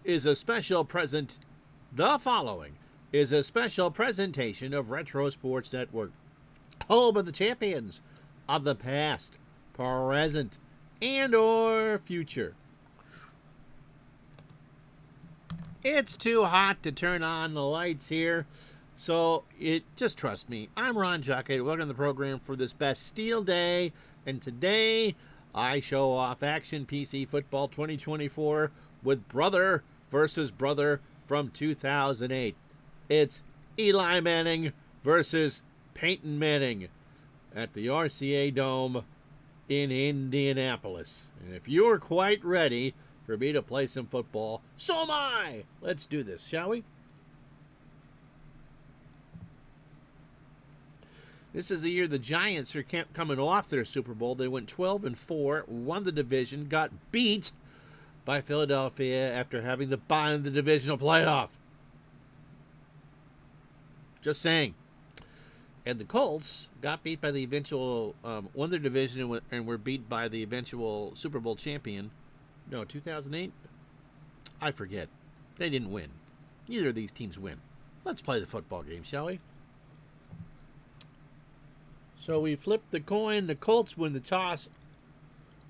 is a special present. The following is a special presentation of Retro Sports Network, home of the champions of the past, present, and or future. It's too hot to turn on the lights here, so just trust me. I'm Ron Jockey. Welcome to the program for this Bastille Day, and today I show off Action PC Football 2024 with brother versus brother from 2008. It's Eli Manning versus Peyton Manning at the RCA Dome in Indianapolis. And if you're quite ready for me to play some football, so am I. Let's do this, shall we? This is the year the Giants are coming off their Super Bowl. They went 12-4, won the division, got beat by Philadelphia after having the bye in the divisional playoff. Just saying. And the Colts got beat by the eventual, won their division and were beat by the eventual Super Bowl champion. No, 2008? I forget. They didn't win. Neither of these teams win. Let's play the football game, shall we? So we flip the coin. The Colts win the toss.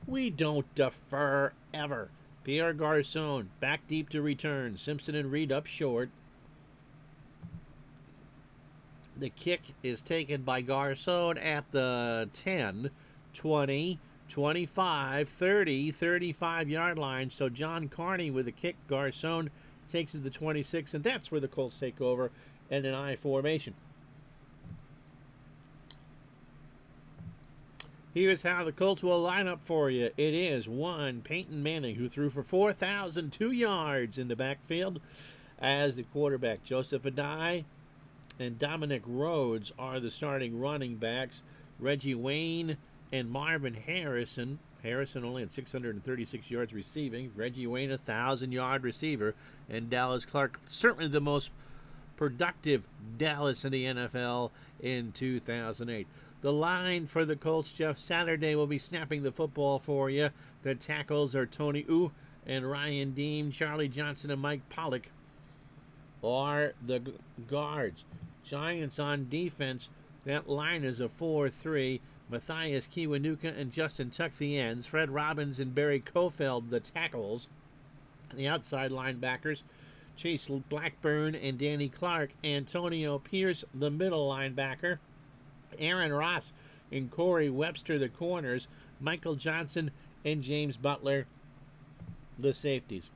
We don't defer ever. Pierre Garcon back deep to return. Simpson and Reed up short. The kick is taken by Garcon at the 10, 20, 25, 30, 35-yard line. So John Carney with a kick. Garcon takes it to the 26, and that's where the Colts take over in an I formation. Here's how the Colts will line up for you. It is one, Peyton Manning, who threw for 4,002 yards in the backfield as the quarterback. Joseph Addai and Dominic Rhodes are the starting running backs. Reggie Wayne and Marvin Harrison. Harrison only had 636 yards receiving. Reggie Wayne, a 1,000-yard receiver. And Dallas Clark, certainly the most productive Dallas in the NFL in 2008. The line for the Colts, Jeff Saturday, will be snapping the football for you. The tackles are Tony Wu and Ryan Deem. Charlie Johnson and Mike Pollock are the guards. Giants on defense, that line is a 4-3. Matthias Kiwanuka and Justin Tuck the ends. Fred Robbins and Barry Kofeld the tackles. The outside linebackers, Chase Blackburn and Danny Clark. Antonio Pierce, the middle linebacker. Aaron Ross and Corey Webster, the corners. Michael Johnson and James Butler, the safeties.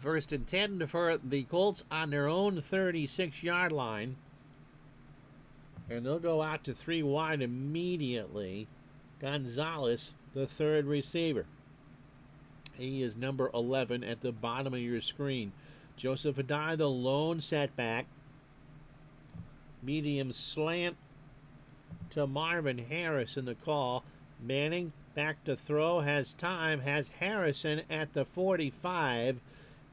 1st and 10 for the Colts on their own 36-yard line. And they'll go out to 3 wide immediately. Gonzalez, the third receiver. He is number 11 at the bottom of your screen. Joseph Addai, the lone setback. Medium slant to Marvin Harrison, the call. Manning back to throw, has time, has Harrison at the 45.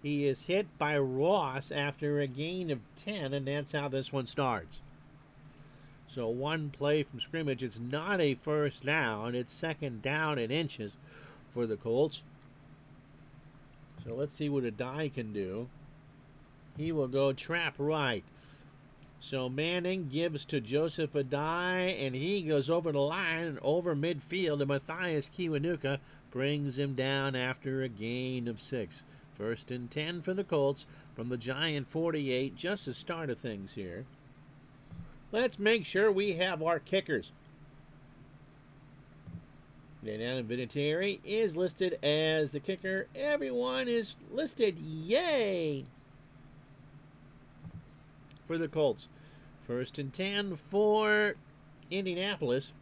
He is hit by Ross after a gain of 10, and that's how this one starts. So one play from scrimmage. It's not a first down. It's 2nd down and inches for the Colts. So let's see what Addai can do. He will go trap right. So Manning gives to Joseph Addai, and he goes over the line and over midfield, and Matthias Kiwanuka brings him down after a gain of 6. 1st and 10 for the Colts from the Giant 48, just the start of things here. Let's make sure we have our kickers. Dan Vinatieri is listed as the kicker. Everyone is listed. Yay! For the Colts. 1st and 10 for Indianapolis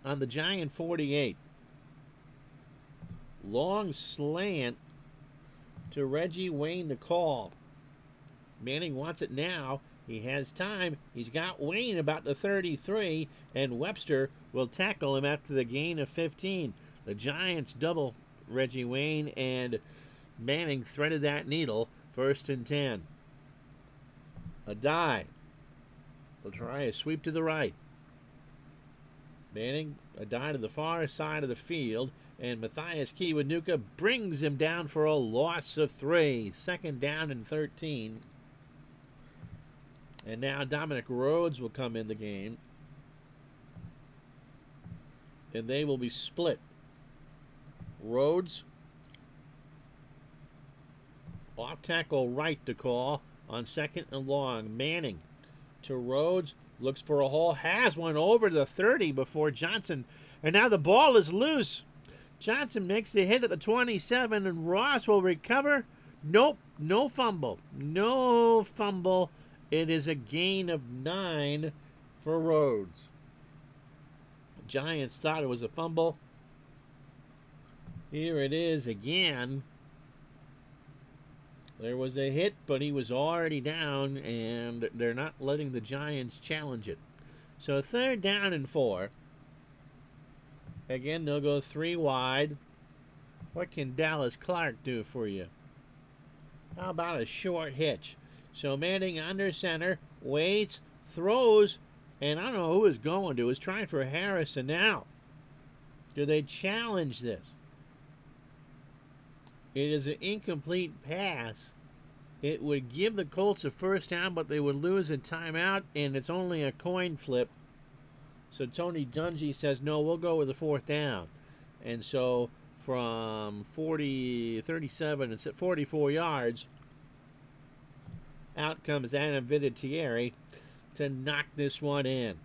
on the Giant 48. Long slant to Reggie Wayne, the call. Manning wants it now. He has time. He's got Wayne about the 33, and Webster will tackle him after the gain of 15. The Giants double Reggie Wayne, and Manning threaded that needle. 1st and 10. Addai will try a sweep to the right. Manning, Addai to the far side of the field, And Matthias Kiwanuka brings him down for a loss of 3. 2nd down and 13. And now Dominic Rhodes will come in the game. And they will be split. Rhodes, off tackle right to call on 2nd and long. Manning to Rhodes, looks for a hole, has one over the 30 before Johnson. And now the ball is loose. Johnson makes the hit at the 27, and Ross will recover. Nope, no fumble. No fumble. It is a gain of 9 for Rhodes. Giants thought it was a fumble. Here it is again. There was a hit, but he was already down, and they're not letting the Giants challenge it. So 3rd down and 4. Again, they'll go 3 wide. What can Dallas Clark do for you? How about a short hitch? So Manning under center, waits, throws, and I don't know who is going to. Is trying for Harrison now. Do they challenge this? It is an incomplete pass. It would give the Colts a 1st down, but they would lose a timeout, and it's only a coin flip. So Tony Dungy says, no, we'll go with the 4th down. And so from 37 and 44 yards, out comes Adam Vinatieri to knock this one in.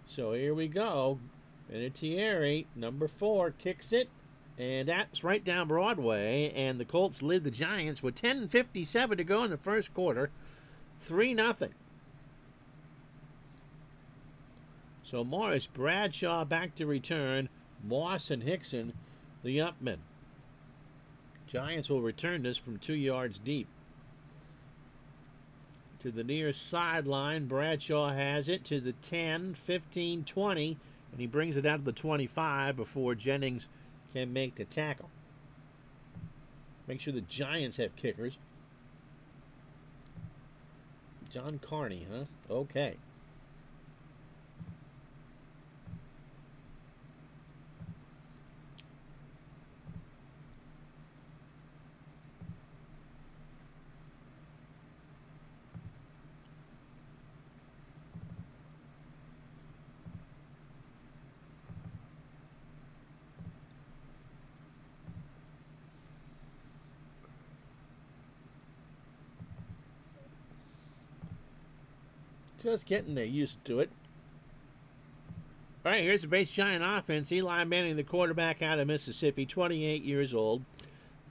So here we go. Vinatieri, number 4, kicks it. And that's right down Broadway. And the Colts lead the Giants with 10:57 to go in the 1st quarter. 3-0. So Morris Bradshaw back to return. Moss and Hickson, the upmen. Giants will return this from 2 yards deep. To the near sideline, Bradshaw has it to the 10, 15, 20, and he brings it out to the 25 before Jennings can make the tackle. Make sure the Giants have kickers. John Carney, huh? Okay. Just getting used to it. All right, here's the base Giant offense. Eli Manning, the quarterback out of Mississippi, 28 years old,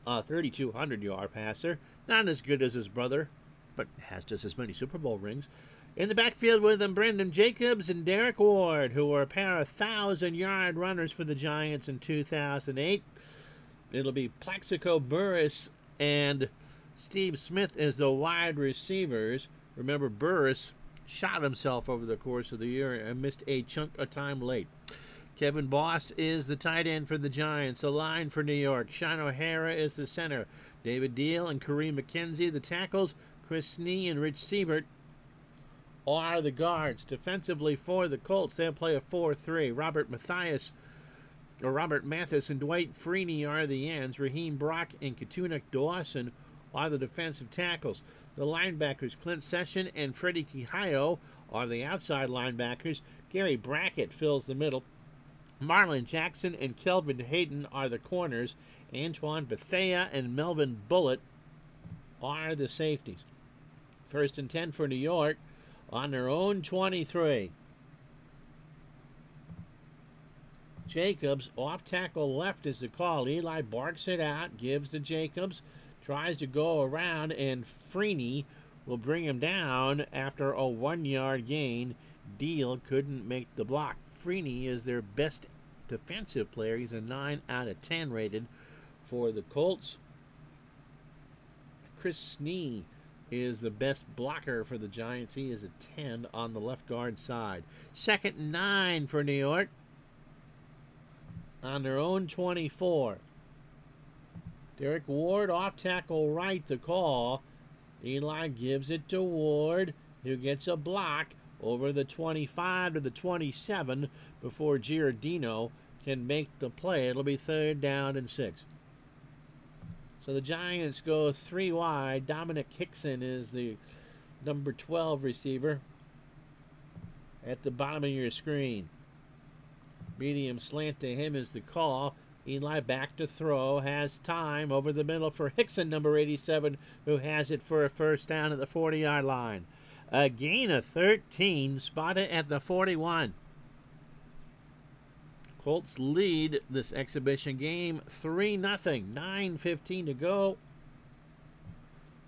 3,200-yard passer. Not as good as his brother, but has just as many Super Bowl rings. In the backfield with them, Brendan Jacobs and Derek Ward, who were a pair of 1,000-yard runners for the Giants in 2008. It'll be Plaxico Burress and Steve Smith as the wide receivers. Remember, Burress shot himself over the course of the year and missed a chunk of time late. Kevin Boss is the tight end for the Giants. The line for New York. Sean O'Hara is the center. David Deal and Kareem McKenzie, the tackles. Chris Snee and Rich Siebert are the guards. Defensively for the Colts, they'll play a 4-3. Robert Mathis and Dwight Freeney are the ends. Raheem Brock and Katunak Dawson are the defensive tackles. The linebackers, Clint Session and Freddie Kihio, are the outside linebackers. Gary Brackett fills the middle. Marlon Jackson and Kelvin Hayden are the corners. Antoine Bethea and Melvin Bullitt are the safeties. 1st and 10 for New York on their own 23. Jacobs, off tackle left is the call. Eli barks it out, gives to Jacobs. Tries to go around, and Freeney will bring him down after a 1-yard gain. Deal couldn't make the block. Freeney is their best defensive player. He's a 9 out of 10 rated for the Colts. Chris Snee is the best blocker for the Giants. He is a 10 on the left guard side. 2nd and 9 for New York on their own 24. Derek Ward off tackle right to call. Eli gives it to Ward, who gets a block over the 25 to the 27 before Giardino can make the play. It'll be 3rd down and 6. So the Giants go 3 wide. Dominic Hickson is the number 12 receiver at the bottom of your screen. Medium slant to him is the call. Eli back to throw, has time over the middle for Hickson, number 87, who has it for a 1st down at the 40-yard line. A gain of 13, spotted at the 41. Colts lead this exhibition game 3-0, 9:15 to go.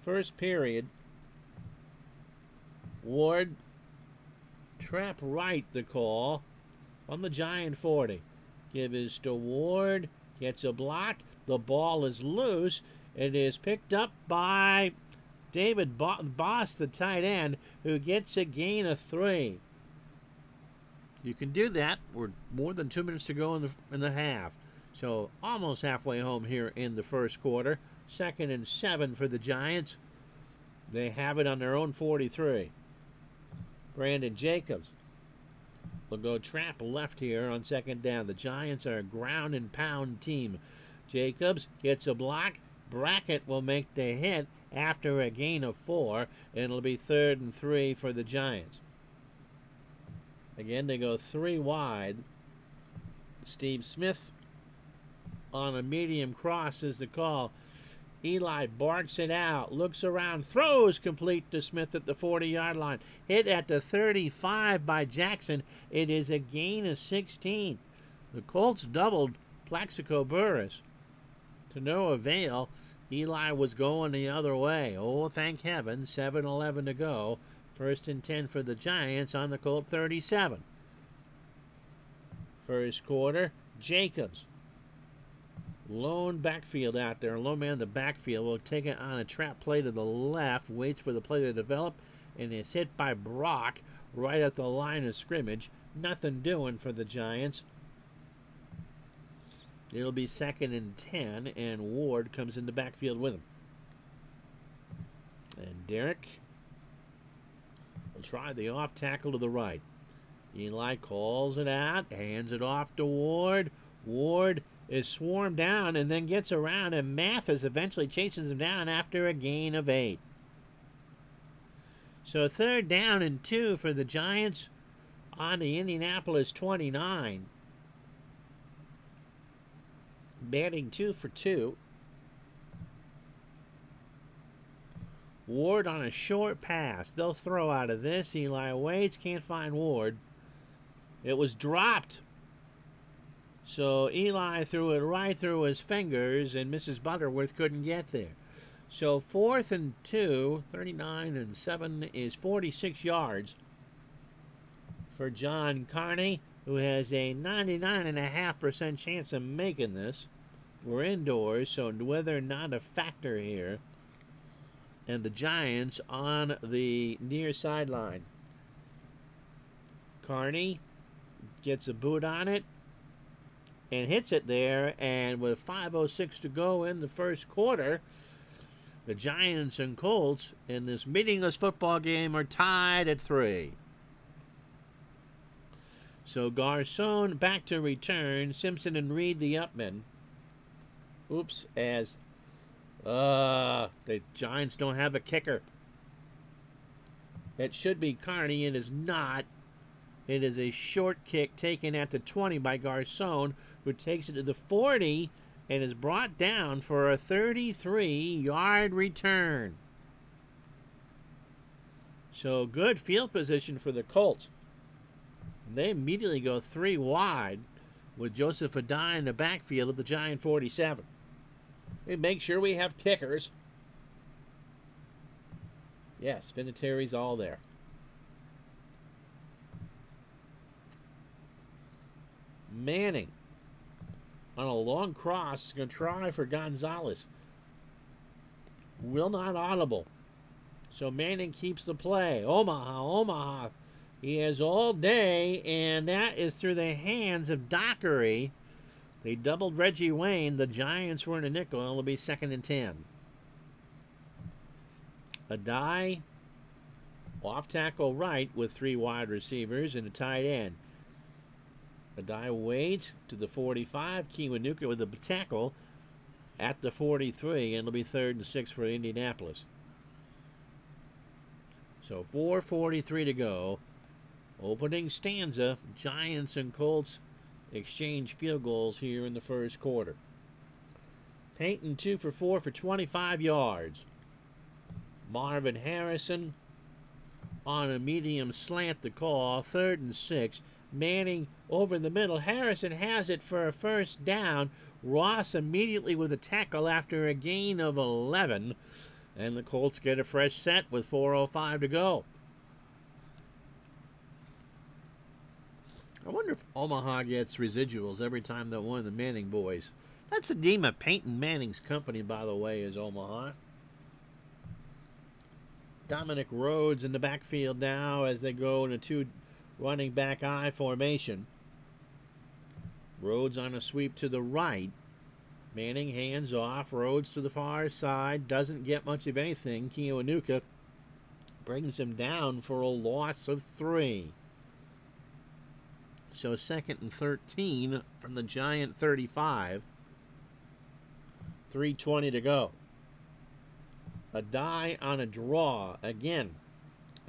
First period. Ward, trap right, the call from the Giant 40. Give is to Ward, gets a block. The ball is loose. It is picked up by David Boss, the tight end, who gets a gain of 3. You can do that. We're more than 2 minutes to go in the half. So almost halfway home here in the first quarter. 2nd and 7 for the Giants. They have it on their own 43. Brandon Jacobs will go trap left here on 2nd down. The Giants are a ground and pound team. Jacobs gets a block. Brackett will make the hit after a gain of 4, and it'll be 3rd and 3 for the Giants. Again, they go 3 wide. Steve Smith on a medium cross is the call. Eli barks it out, looks around, throws complete to Smith at the 40-yard line. Hit at the 35 by Jackson. It is a gain of 16. The Colts doubled Plaxico Burress to no avail. Eli was going the other way. Oh, thank heaven. 7:11 to go. 1st and 10 for the Giants on the Colt 37. First quarter, Jacobs. Lone backfield out there. Lone man in the backfield will take it on a trap play to the left. Waits for the play to develop. And is hit by Brock right at the line of scrimmage. Nothing doing for the Giants. It'll be 2nd and 10. And Ward comes in the backfield with him. And Derek will try the off tackle to the right. Eli calls it out. Hands it off to Ward. Ward is swarmed down and then gets around, and Mathis eventually chases him down after a gain of 8. So 3rd down and 2 for the Giants on the Indianapolis 29. Batting 2 for 2. Ward on a short pass. They'll throw out of this. Eli waits, can't find Ward. It was dropped. So Eli threw it right through his fingers, and Mrs. Butterworth couldn't get there. So 4th and 2, 39 and 7 is 46 yards for John Carney, who has a 99.5% chance of making this. We're indoors, so weather not a factor here. And the Giants on the near sideline. Carney gets a boot on it and hits it there, and with 5:06 to go in the first quarter, the Giants and Colts in this meaningless football game are tied at 3. So Garcon back to return. Simpson and Reed the upmen. Oops, as the Giants don't have a kicker. It should be Carney. It is not. It is a short kick taken at the 20 by Garcon, who takes it to the 40 and is brought down for a 33-yard return. So good field position for the Colts. They immediately go 3 wide with Joseph Adai in the backfield of the Giant 47. We make sure we have kickers. Yes, Vinatieri's all there. Manning on a long cross is going to try for Gonzalez. Will not audible. So Manning keeps the play. Omaha. He has all day, and that is through the hands of Dockery. They doubled Reggie Wayne. The Giants were in a nickel. It'll be 2nd and 10. Adai off tackle right with 3 wide receivers and a tight end. Adai waits to the 45. Kiwanuka with the tackle at the 43, and it'll be 3rd and 6 for Indianapolis. So 4:43 to go. Opening stanza. Giants and Colts exchange field goals here in the first quarter. Payton 2 for 4 for 25 yards. Marvin Harrison on a medium slant to call. 3rd and 6. Manning over the middle. Harrison has it for a first down. Ross immediately with a tackle after a gain of 11. And the Colts get a fresh set with 4:05 to go. I wonder if Omaha gets residuals every time that one of the Manning boys. That's the name of Peyton Manning's company, by the way, is Omaha. Dominic Rhodes in the backfield now as they go in a 2 running back I formation. Rhodes on a sweep to the right. Manning hands off. Rhodes to the far side. Doesn't get much of anything. Kiwanuka brings him down for a loss of 3. So 2nd and 13 from the Giant 35. 3:20 to go. Adai on a draw. Again,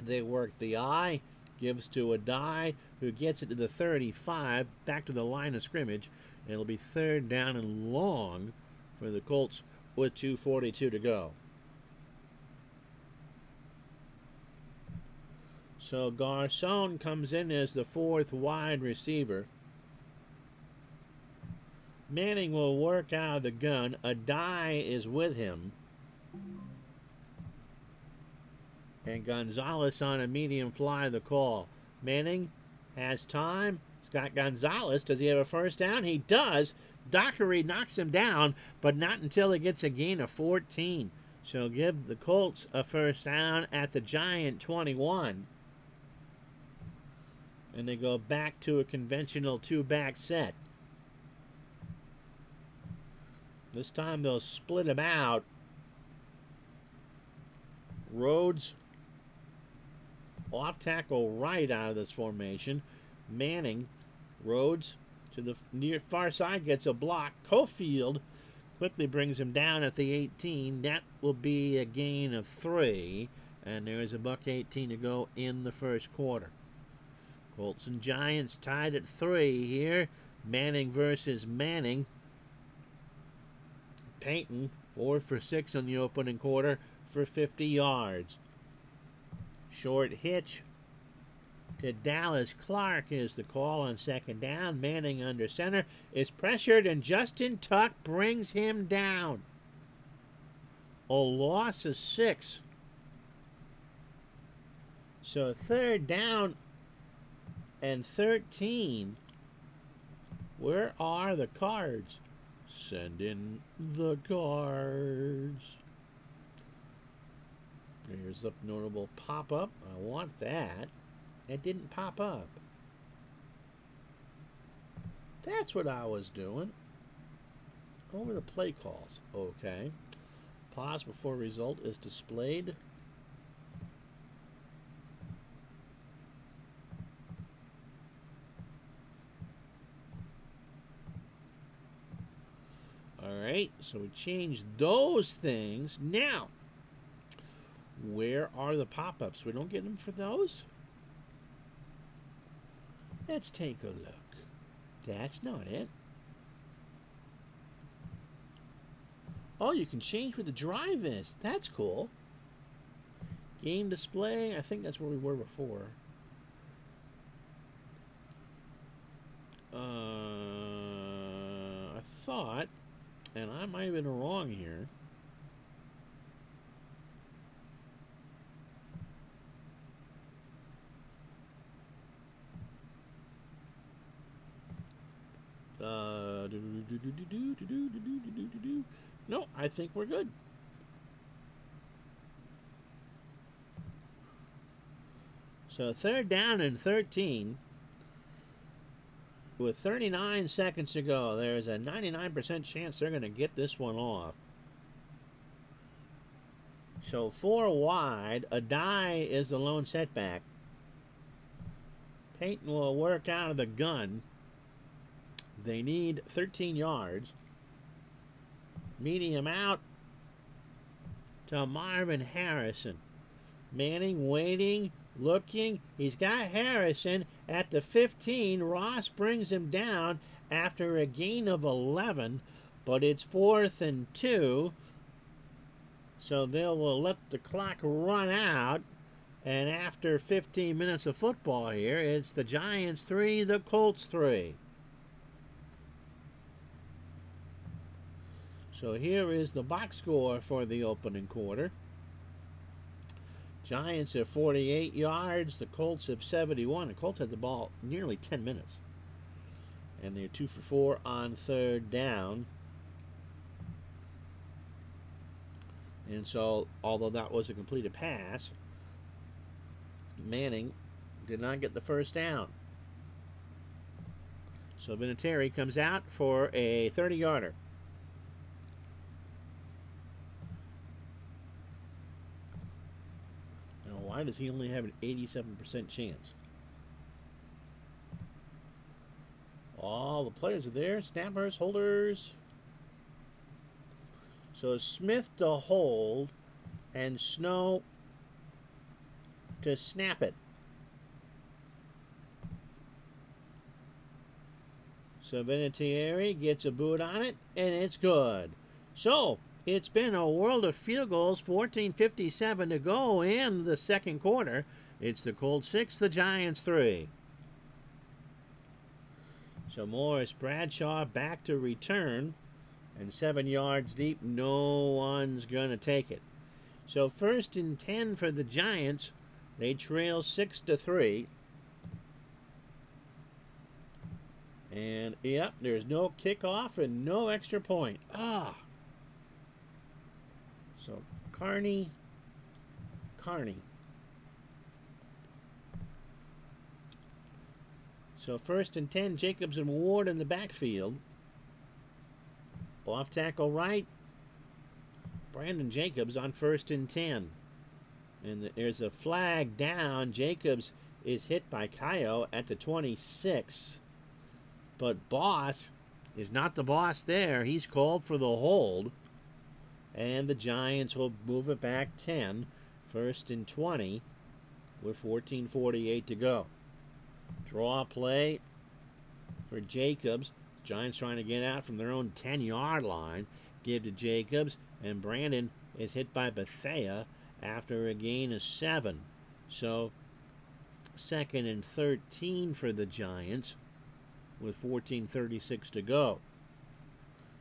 they work the I. Gives to Adai, who gets it to the 35. Back to the line of scrimmage. And it'll be 3rd down and long for the Colts with 2:42 to go. So Garcon comes in as the 4th wide receiver. Manning will work out of the gun. Adai is with him. And Gonzalez on a medium fly the call. Manning has time. He's got Gonzalez. Does he have a first down? He does. Dockery knocks him down, but not until he gets a gain of 14. So give the Colts a first down at the Giant 21. And they go back to a conventional 2-back set. This time they'll split him out. Rhodes off tackle right out of this formation. Manning, Rhodes to the near far side, gets a block. Cofield quickly brings him down at the 18. That will be a gain of 3. And there's a $1:18 to go in the first quarter. Colts and Giants tied at 3 here. Manning versus Manning. Payton 4 for 6 on the opening quarter for 50 yards. Short hitch to Dallas Clark is the call on 2nd down. Manning under center is pressured, and Justin Tuck brings him down. A loss of 6. So 3rd down and 13. Where are the cards? Send in the cards. Here's the notable pop-up. I want that. It didn't pop up. That's what I was doing. Over the play calls. Okay. Pause before result is displayed. Alright, so we changed those things. Now, where are the pop-ups? We don't get them for those? Let's take a look. That's not it. Oh, you can change where the drive is. That's cool. Game display. I think that's where we were before. I thought, and I might have been wrong here. No, I think we're good. So 3rd down and 13. With 39 seconds to go, there's a 99% chance they're going to get this one off. So 4 wide. Adai is the lone setback. Payton will work out of the gun. They need 13 yards. Medium out to Marvin Harrison. Manning waiting, looking. He's got Harrison at the 15. Ross brings him down after a gain of 11, but it's 4th and 2. So they will let the clock run out. And after 15 minutes of football here, it's the Giants 3, the Colts 3. So here is the box score for the opening quarter. Giants have 48 yards. The Colts have 71. The Colts had the ball nearly 10 minutes. And they're 2 for 4 on 3rd down. And so, although that was a completed pass, Manning did not get the first down. So Vinatieri comes out for a 30-yarder. Now, why does he only have an 87% chance? All the players are there. Snappers, holders. So Smith to hold and Snow to snap it. So Vinatieri gets a boot on it, and it's good. So it's been a world of field goals. 14:57 to go in the second quarter. It's the Colts 6, the Giants 3. So Morris Bradshaw back to return. And 7 yards deep, no one's going to take it. So 1st and 10 for the Giants. They trail 6-3. And, yep, there's no kickoff and no extra point. So Carney. So 1st and 10, Jacobs and Ward in the backfield. Off tackle right, Brandon Jacobs on 1st and 10. And there's a flag down. Jacobs is hit by Kayo at the 26. But Boss is not the boss there. He's called for the hold. And the Giants will move it back 10. 1st and 20 with 14:48 to go. Draw play for Jacobs. Giants trying to get out from their own 10-yard line. Give to Jacobs, and Brandon is hit by Bethea after a gain of 7. So 2nd and 13 for the Giants with 14:36 to go.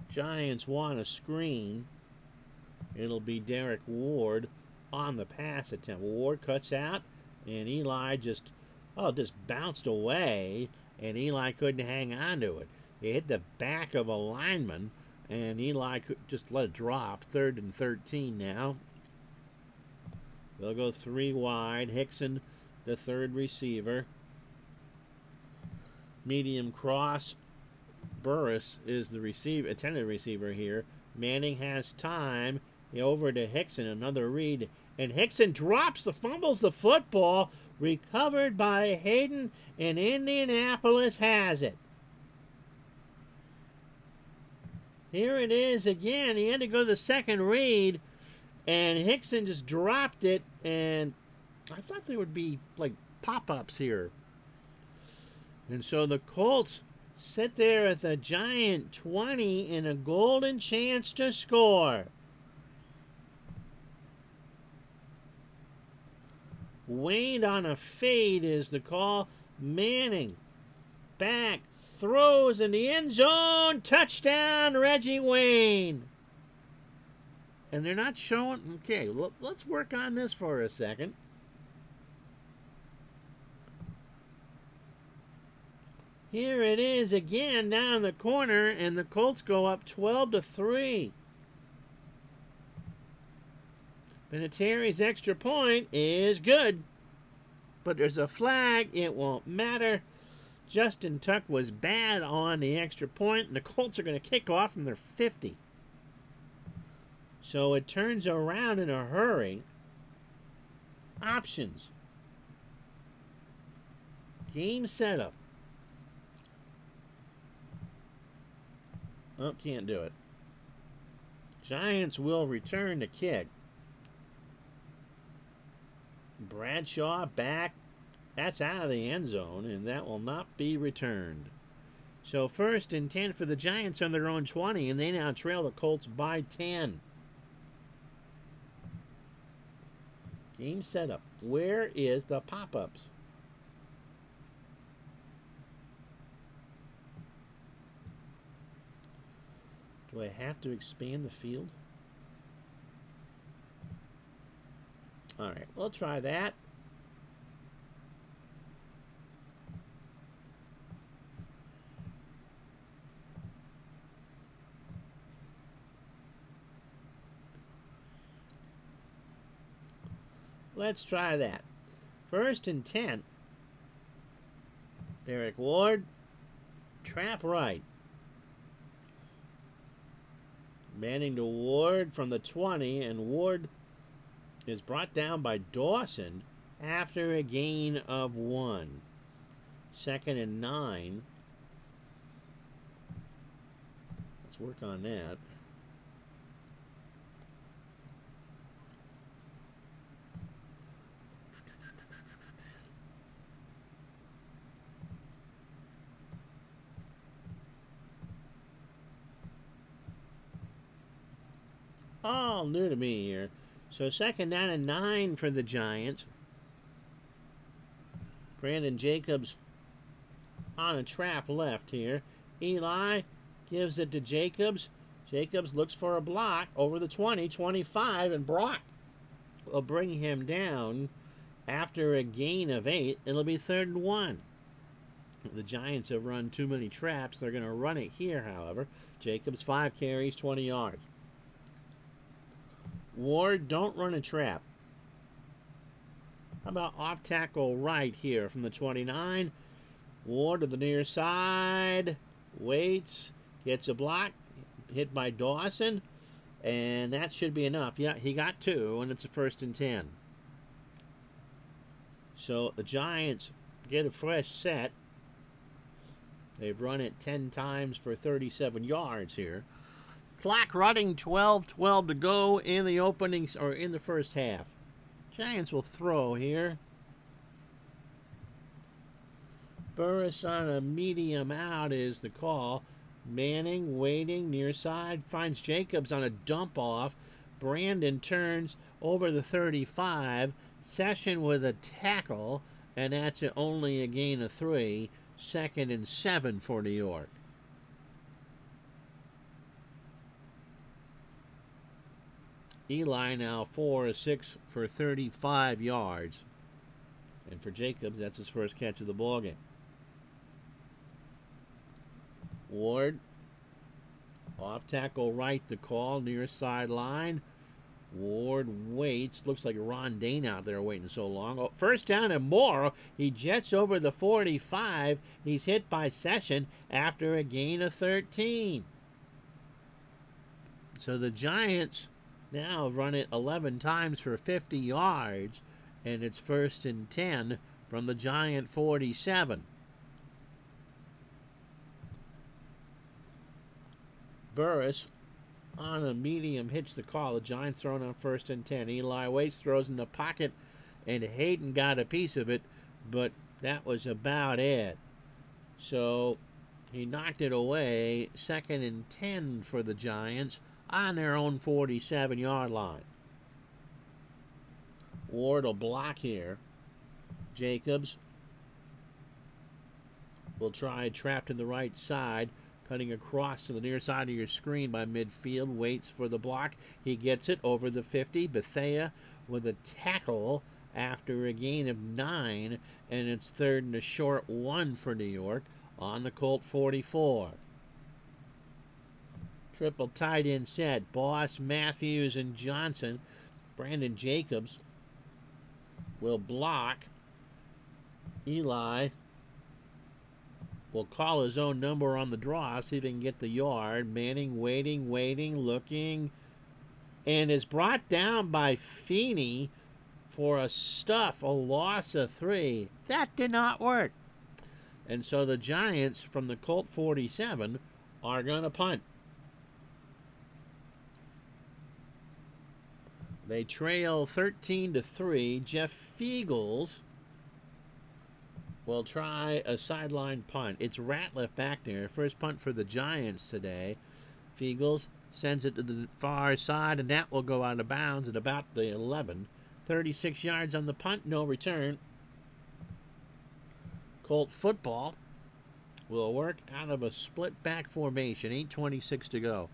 Giants want a screen. It'll be Derek Ward on the pass attempt. Ward cuts out, and Eli just bounced away, and Eli couldn't hang on to it. It hit the back of a lineman, and Eli could just let it drop. 3rd and 13 now. They'll go 3 wide. Hickson, the 3rd receiver. Medium cross. Burris is the attended receiver here. Manning has time. Over to Hickson, another read. And Hickson fumbles the football. Recovered by Hayden, and Indianapolis has it. Here it is again. He had to go to the second read, and Hickson just dropped it, and I thought there would be, like, pop-ups here. And so the Colts sit there at the Giant 20 in a golden chance to score. Wade on a fade is the call. Manning back, throws in the end zone. Touchdown, Reggie Wayne. And they're not showing. Okay, let's work on this for a second. Here it is again down the corner, and the Colts go up 12-3. Vinatieri's extra point is good, but there's a flag. It won't matter. Justin Tuck was bad on the extra point, and the Colts are going to kick off from their 50. So it turns around in a hurry. Options. Game setup. Oh, can't do it. Giants will return the kick. Bradshaw back. That's out of the end zone, and that will not be returned. So 1st and 10 for the Giants on their own 20, and they now trail the Colts by 10. Game setup. Where is the pop-ups? Do I have to expand the field? All right, we'll try that. Let's try that. 1st and 10. Derek Ward. Trap right. Manning to Ward from the 20, and Ward is brought down by Dawson after a gain of 1. 2nd and 9. Let's work on that. All new to me here. So 2nd down and 9 for the Giants. Brandon Jacobs on a trap left here. Eli gives it to Jacobs. Jacobs looks for a block over the 20, 25, and Brock will bring him down after a gain of 8. It'll be 3rd and 1. The Giants have run too many traps. They're going to run it here, however. Jacobs, 5 carries, 20 yards. Ward, don't run a trap. How about off tackle right here from the 29? Ward to the near side. Waits. Gets a block. Hit by Dawson. And that should be enough. Yeah, he got 2, and it's a 1st and 10. So the Giants get a fresh set. They've run it 10 times for 37 yards here. Clock running, 12:12 to go in the openings or in the first half. Giants will throw here. Burris on a medium out is the call. Manning waiting near side, finds Jacobs on a dump off. Brandon turns over the 35. Session with a tackle, and that's only a gain of 3. 2nd and 7 for New York. Eli now 4 of 6 for 35 yards. And for Jacobs, that's his first catch of the ballgame. Ward, off tackle right to call, near sideline. Ward waits. Looks like Ron Dane out there waiting so long. Oh, 1st down and more. He jets over the 45. He's hit by Session after a gain of 13. So the Giants now run it 11 times for 50 yards, and it's 1st and 10 from the Giant 47. Burris on a medium hits the call. The Giants throwing on 1st and 10. Eli waits, throws in the pocket, and Hayden got a piece of it, but that was about it. So he knocked it away. 2nd and 10 for the Giants on their own 47-yard line. Ward will block here. Jacobs will try trapped in the right side, cutting across to the near side of your screen by midfield. Waits for the block. He gets it over the 50. Bethea with a tackle after a gain of 9, and it's 3rd and a short 1 for New York on the Colt 44. Triple tight end set. Boss, Matthews, and Johnson. Brandon Jacobs will block. Eli will call his own number on the draw, see if he can get the yard. Manning waiting, looking, and is brought down by Feeney for a loss of 3. That did not work. And so the Giants from the Colt 47 are going to punt. They trail 13-3. Jeff Fiegels will try a sideline punt. It's Ratliff back there. First punt for the Giants today. Fiegels sends it to the far side, and that will go out of bounds at about the 11. 36 yards on the punt, no return. Colt football will work out of a split back formation. 8:26 to go.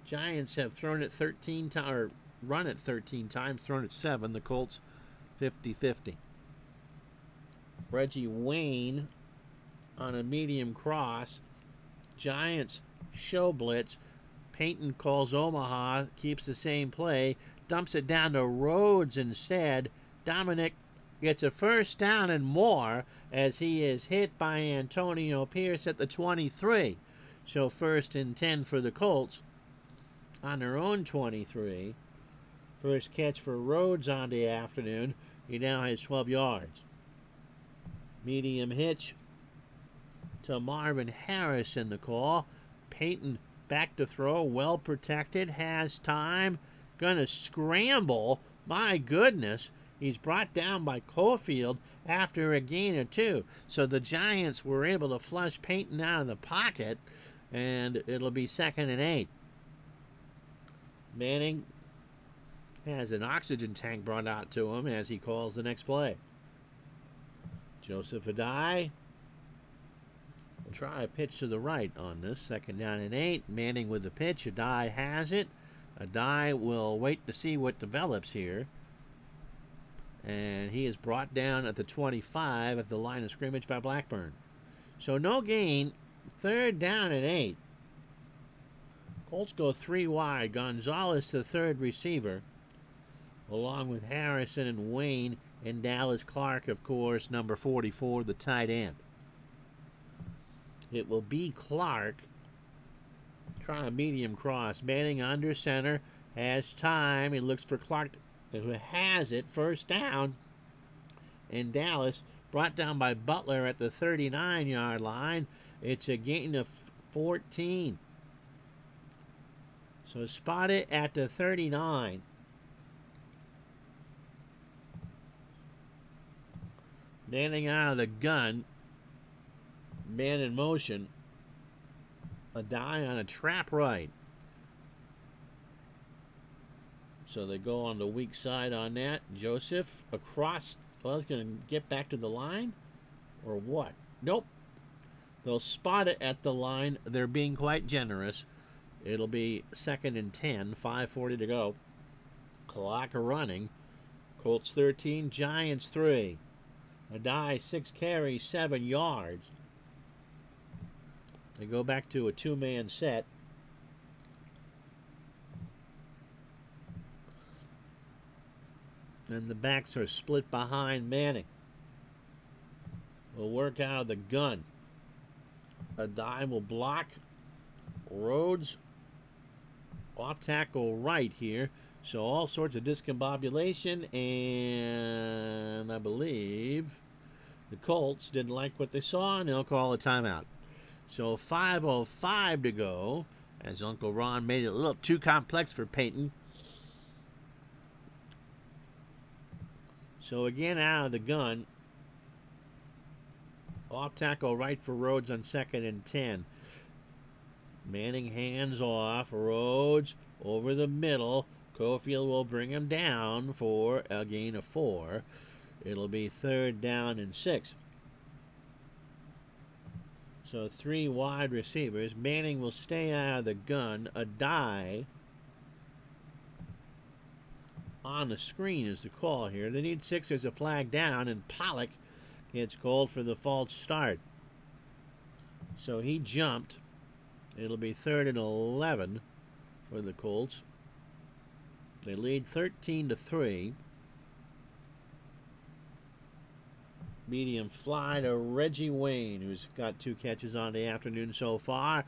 Giants have thrown it 13 times, or run it 13 times, thrown it 7. The Colts 50-50. Reggie Wayne on a medium cross. Giants show blitz. Payton calls Omaha, keeps the same play, dumps it down to Rhodes instead. Dominic gets a first down and more as he is hit by Antonio Pierce at the 23. So 1st and 10 for the Colts on their own 23. First catch for Rhodes on the afternoon. He now has 12 yards. Medium hitch to Marvin Harris in the call. Payton back to throw, well protected, has time, gonna scramble. My goodness, he's brought down by Cofield after a gain of 2. So the Giants were able to flush Payton out of the pocket, and it'll be 2nd and 8. Manning has an oxygen tank brought out to him as he calls the next play. Joseph Adai will try a pitch to the right on this. 2nd down and 8. Manning with the pitch. Adai has it. Adai will wait to see what develops here. And he is brought down at the 25 at the line of scrimmage by Blackburn. So no gain. 3rd down and 8. Colts go 3 wide. Gonzalez, the 3rd receiver, along with Harrison and Wayne, and Dallas Clark, of course, number 44, the tight end. It will be Clark. Try a medium cross. Manning under center. Has time. He looks for Clark, who has it. First down. And Dallas brought down by Butler at the 39-yard line. It's a gain of 14. So spot it at the 39. Manning out of the gun. Man in motion. Adai on a trap right. So they go on the weak side on that. Joseph across. Well, he's going to get back to the line? Or what? Nope. They'll spot it at the line. They're being quite generous. It'll be 2nd and 10. 5:40 to go. Clock running. Colts 13. Giants 3. Adai 6 carries, 7 yards. They go back to a 2-man set. And the backs are split behind Manning. Will work out of the gun. Adai will block. Rhodes off tackle right here. So all sorts of discombobulation, and I believe the Colts didn't like what they saw, and they'll call a timeout. So 5:05 to go, as Uncle Ron made it a little too complex for Payton. So again, out of the gun. Off tackle right for Rhodes on 2nd and 10. Manning hands off. Rhodes over the middle. Cofield will bring him down for a gain of 4. It'll be 3rd down and 6. So 3 wide receivers. Manning will stay out of the gun. Adai on the screen is the call here. They need 6. There's a flag down, and Pollock gets called for the false start. So he jumped. It'll be 3rd and 11 for the Colts. They lead 13-3. Medium fly to Reggie Wayne, who's got 2 catches on the afternoon so far.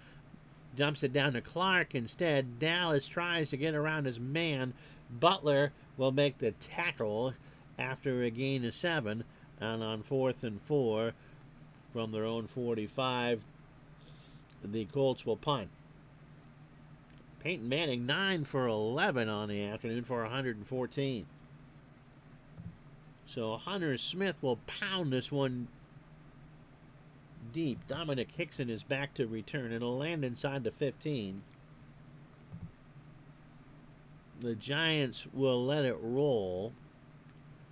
Dumps it down to Clark instead. Dallas tries to get around his man. Butler will make the tackle after a gain of 7. And on 4th and 4 from their own 45, the Colts will punt. Peyton Manning 9 for 11 on the afternoon for 114. So Hunter Smith will pound this one deep. Dominic Hickson is back to return. It'll land inside the 15. The Giants will let it roll.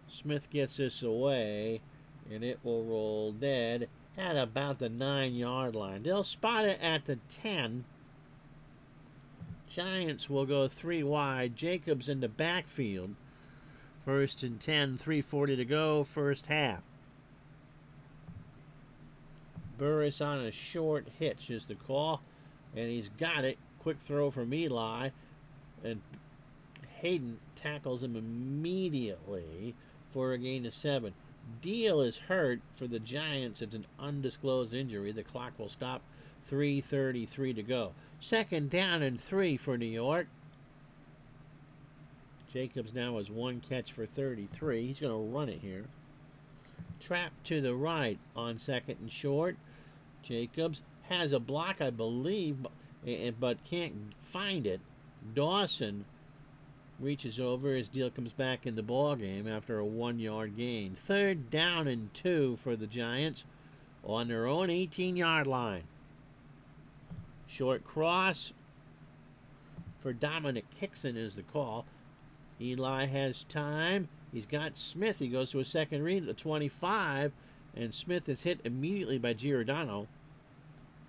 Smith gets this away, and it will roll dead at about the 9-yard line. They'll spot it at the 10. Giants will go 3 wide. Jacobs in the backfield. 1st and 10, 3:40 to go, first half. Burris on a short hitch is the call, and he's got it. Quick throw from Eli, and Hayden tackles him immediately for a gain of 7. Deal is hurt for the Giants. It's an undisclosed injury. The clock will stop. 3:33 to go. 2nd down and 3 for New York. Jacobs now has 1 catch for 33. He's going to run it here. Trap to the right on 2nd and short. Jacobs has a block, I believe, but can't find it. Dawson reaches over as Deal comes back in the ball game after a 1-yard gain. 3rd down and 2 for the Giants on their own 18-yard line. Short cross for Dominic Hickson is the call. Eli has time. He's got Smith. He goes to a second read at the 25, and Smith is hit immediately by Giordano.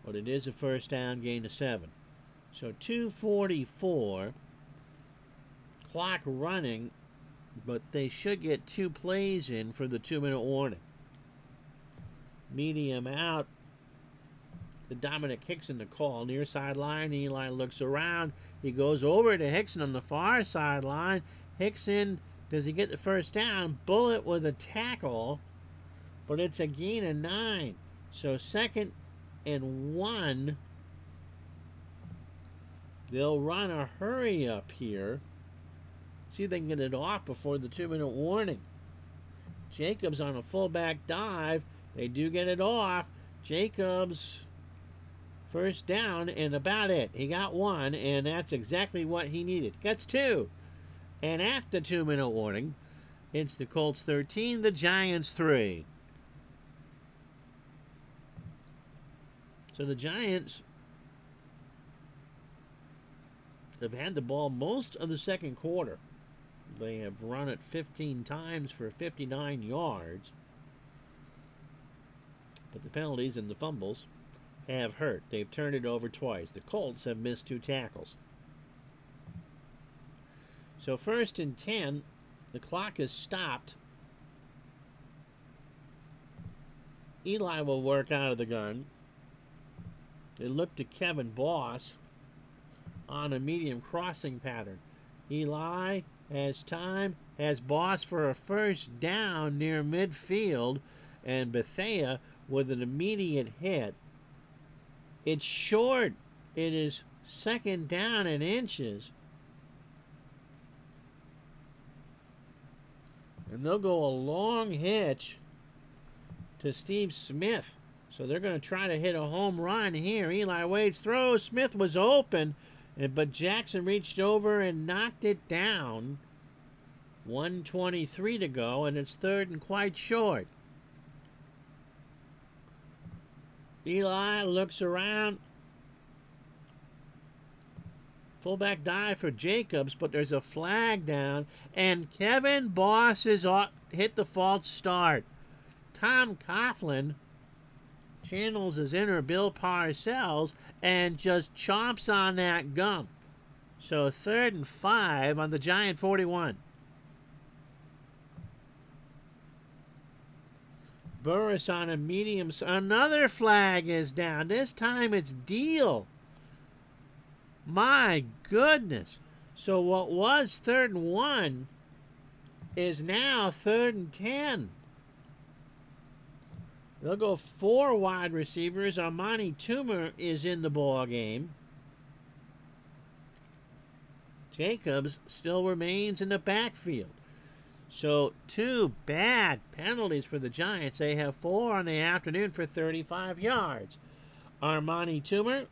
But it is a first down, gain of 7. So 2:44. Clock running, but they should get 2 plays in for the 2-minute warning. Medium out. The Dominic Hickson the call. Near sideline, Eli looks around. He goes over to Hickson on the far sideline. Hickson, does he get the first down? Bullet with a tackle, but it's a gain of 9. So 2nd and 1. They'll run a hurry up here. See if they can get it off before the 2-minute warning. Jacobs on a fullback dive. They do get it off. Jacobs, first down, and about it. He got 1, and that's exactly what he needed. Gets 2. And at the 2-minute warning, it's the Colts 13, the Giants 3. So the Giants have had the ball most of the second quarter. They have run it 15 times for 59 yards. But the penalties and the fumbles have hurt. They've turned it over twice. The Colts have missed 2 tackles. So 1st and 10, the clock is stopped. Eli will work out of the gun. They look to Kevin Boss on a medium crossing pattern. Eli has time, has Boss for a first down near midfield, and Bethea with an immediate hit. It's short. It is 2nd down and inches. And they'll go a long hitch to Steve Smith. So they're going to try to hit a home run here. Eli waits, throws. Smith was open, but Jackson reached over and knocked it down. 1:23 to go, and it's 3rd and quite short. Eli looks around. Fullback dive for Jacobs, but there's a flag down, and Kevin Boss is hit the false start. Tom Coughlin channels his inner Bill Parcells and just chomps on that gum. So 3rd and 5 on the Giant 41. Burris on a medium. Another flag is down. This time it's Deal. My goodness. So what was 3rd and 1 is now 3rd and 10. They'll go 4 wide receivers. Armani Toomer is in the ball game. Jacobs still remains in the backfield. So 2 bad penalties for the Giants. They have 4 on the afternoon for 35 yards. Armani Toomer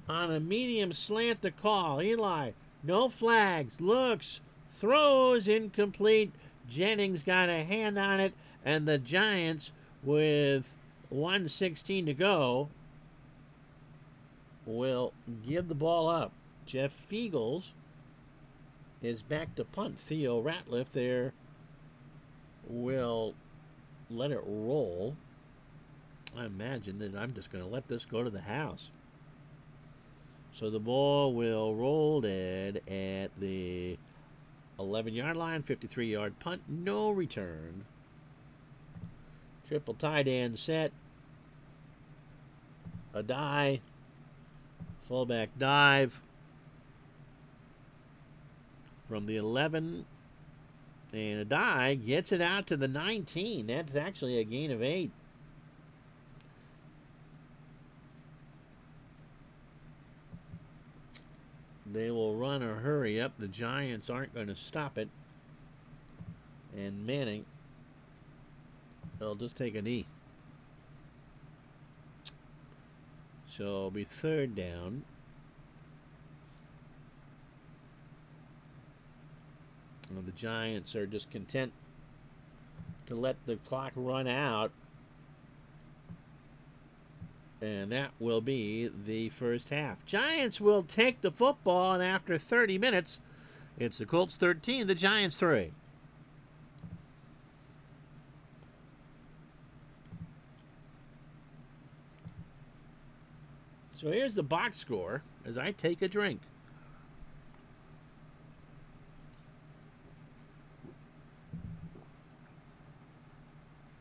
on a medium slant to call. Eli, no flags, looks, throws, incomplete. Jennings got a hand on it, and the Giants, with 1:16 to go, will give the ball up. Jeff Fiegels is back to punt. Theo Ratliff there will let it roll. I imagine that I'm just going to let this go to the house. So the ball will roll dead at the 11-yard line, 53-yard punt, no return. Triple tight end set. A die. Fullback dive from the 11. And a die gets it out to the 19. That's actually a gain of 8. They will run or hurry up. The Giants aren't going to stop it. And Manning, they'll just take a knee. So it'll be 3rd down. And the Giants are just content to let the clock run out. And that will be the first half. Giants will take the football, and after 30 minutes, it's the Colts 13, the Giants 3. So here's the box score as I take a drink.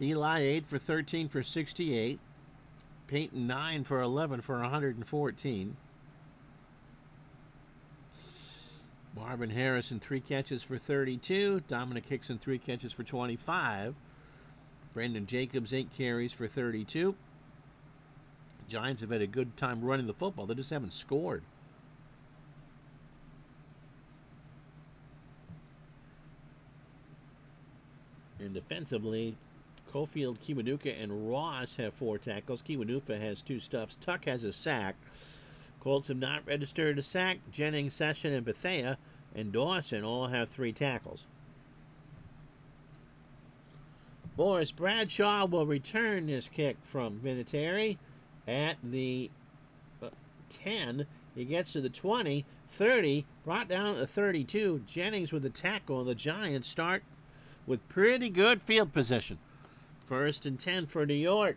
Eli 8 for 13 for 68. Peyton 9 for 11 for 114. Marvin Harrison 3 catches for 32. Dominic Hickson 3 catches for 25. Brandon Jacobs 8 carries for 32. Giants have had a good time running the football. They just haven't scored. And defensively, Cofield, Kiwanuka, and Ross have 4 tackles. Kiwanuka has 2 stuffs. Tuck has a sack. Colts have not registered a sack. Jennings, Session, and Bethea and Dawson all have 3 tackles. Boris Bradshaw will return this kick from Vinatieri at the 10. He gets to the 20, 30, brought down to 32. Jennings with the tackle. The Giants start with pretty good field position. 1st and 10 for New York.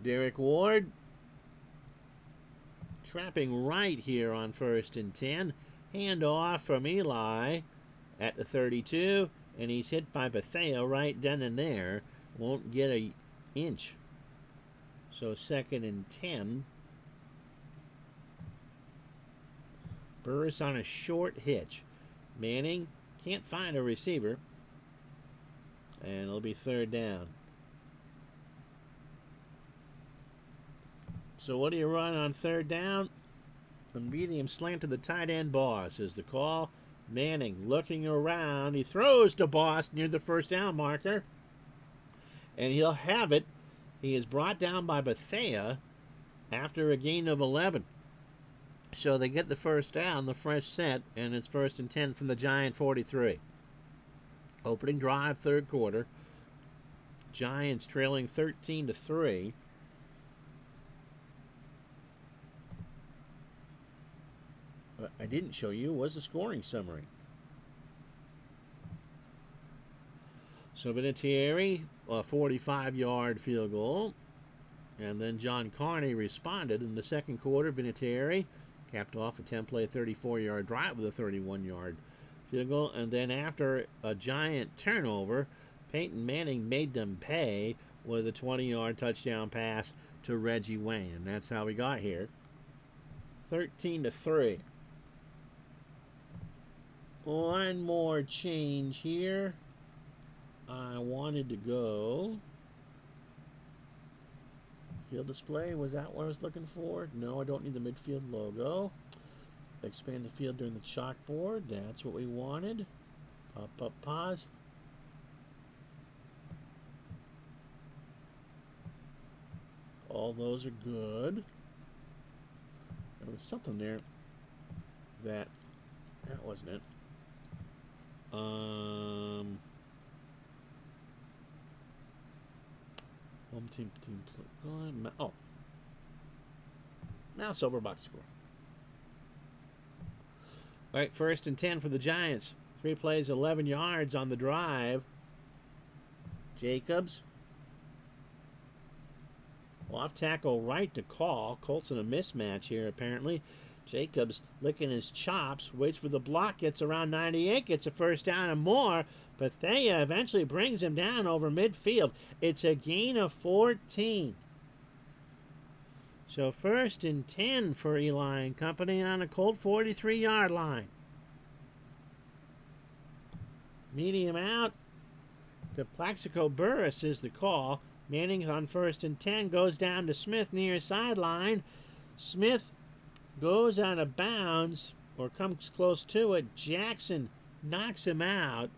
Derek Ward trapping right here on 1st and 10. Handoff from Eli at the 32. And he's hit by Bethea right then and there. Won't get an inch. So 2nd and 10. Burris on a short hitch. Manning can't find a receiver. And it'll be 3rd down. So what do you run on 3rd down? A medium slant to the tight end. Boss is the call. Manning looking around. He throws to Boss near the 1st down marker. And he'll have it. He is brought down by Bethea after a gain of 11. So they get the 1st down, the fresh set, and it's 1st and 10 from the Giant 43. Opening drive, 3rd quarter. Giants trailing 13-3. What I didn't show you was the scoring summary. So Vinatieri, a 45-yard field goal. And then John Carney responded in the 2nd quarter. Vinatieri capped off a 10-play, 34-yard drive with a 31-yard field goal. And then after a Giant turnover, Peyton Manning made them pay with a 20-yard touchdown pass to Reggie Wayne. And that's how we got here. 13-3. One more change here. I wanted to go field display. Was that what I was looking for? No, I don't need the midfield logo. Expand the field during the chalkboard. That's what we wanted. Pop up, pause. All those are good. There was something there that wasn't it. Home team. Oh, mouse over box score. All right, 1st and 10 for the Giants. 3 plays, 11 yards on the drive. Jacobs. Off tackle right to call. Colts in a mismatch here, apparently. Jacobs licking his chops, waits for the block, gets around 98, gets a first down and more. Bethea eventually brings him down over midfield. It's a gain of 14. So 1st and 10 for Eli and company on a Colt 43-yard line. Medium out. The Plaxico Burris is the call. Manning on 1st and 10 goes down to Smith near sideline. Smith goes out of bounds or comes close to it. Jackson knocks him out.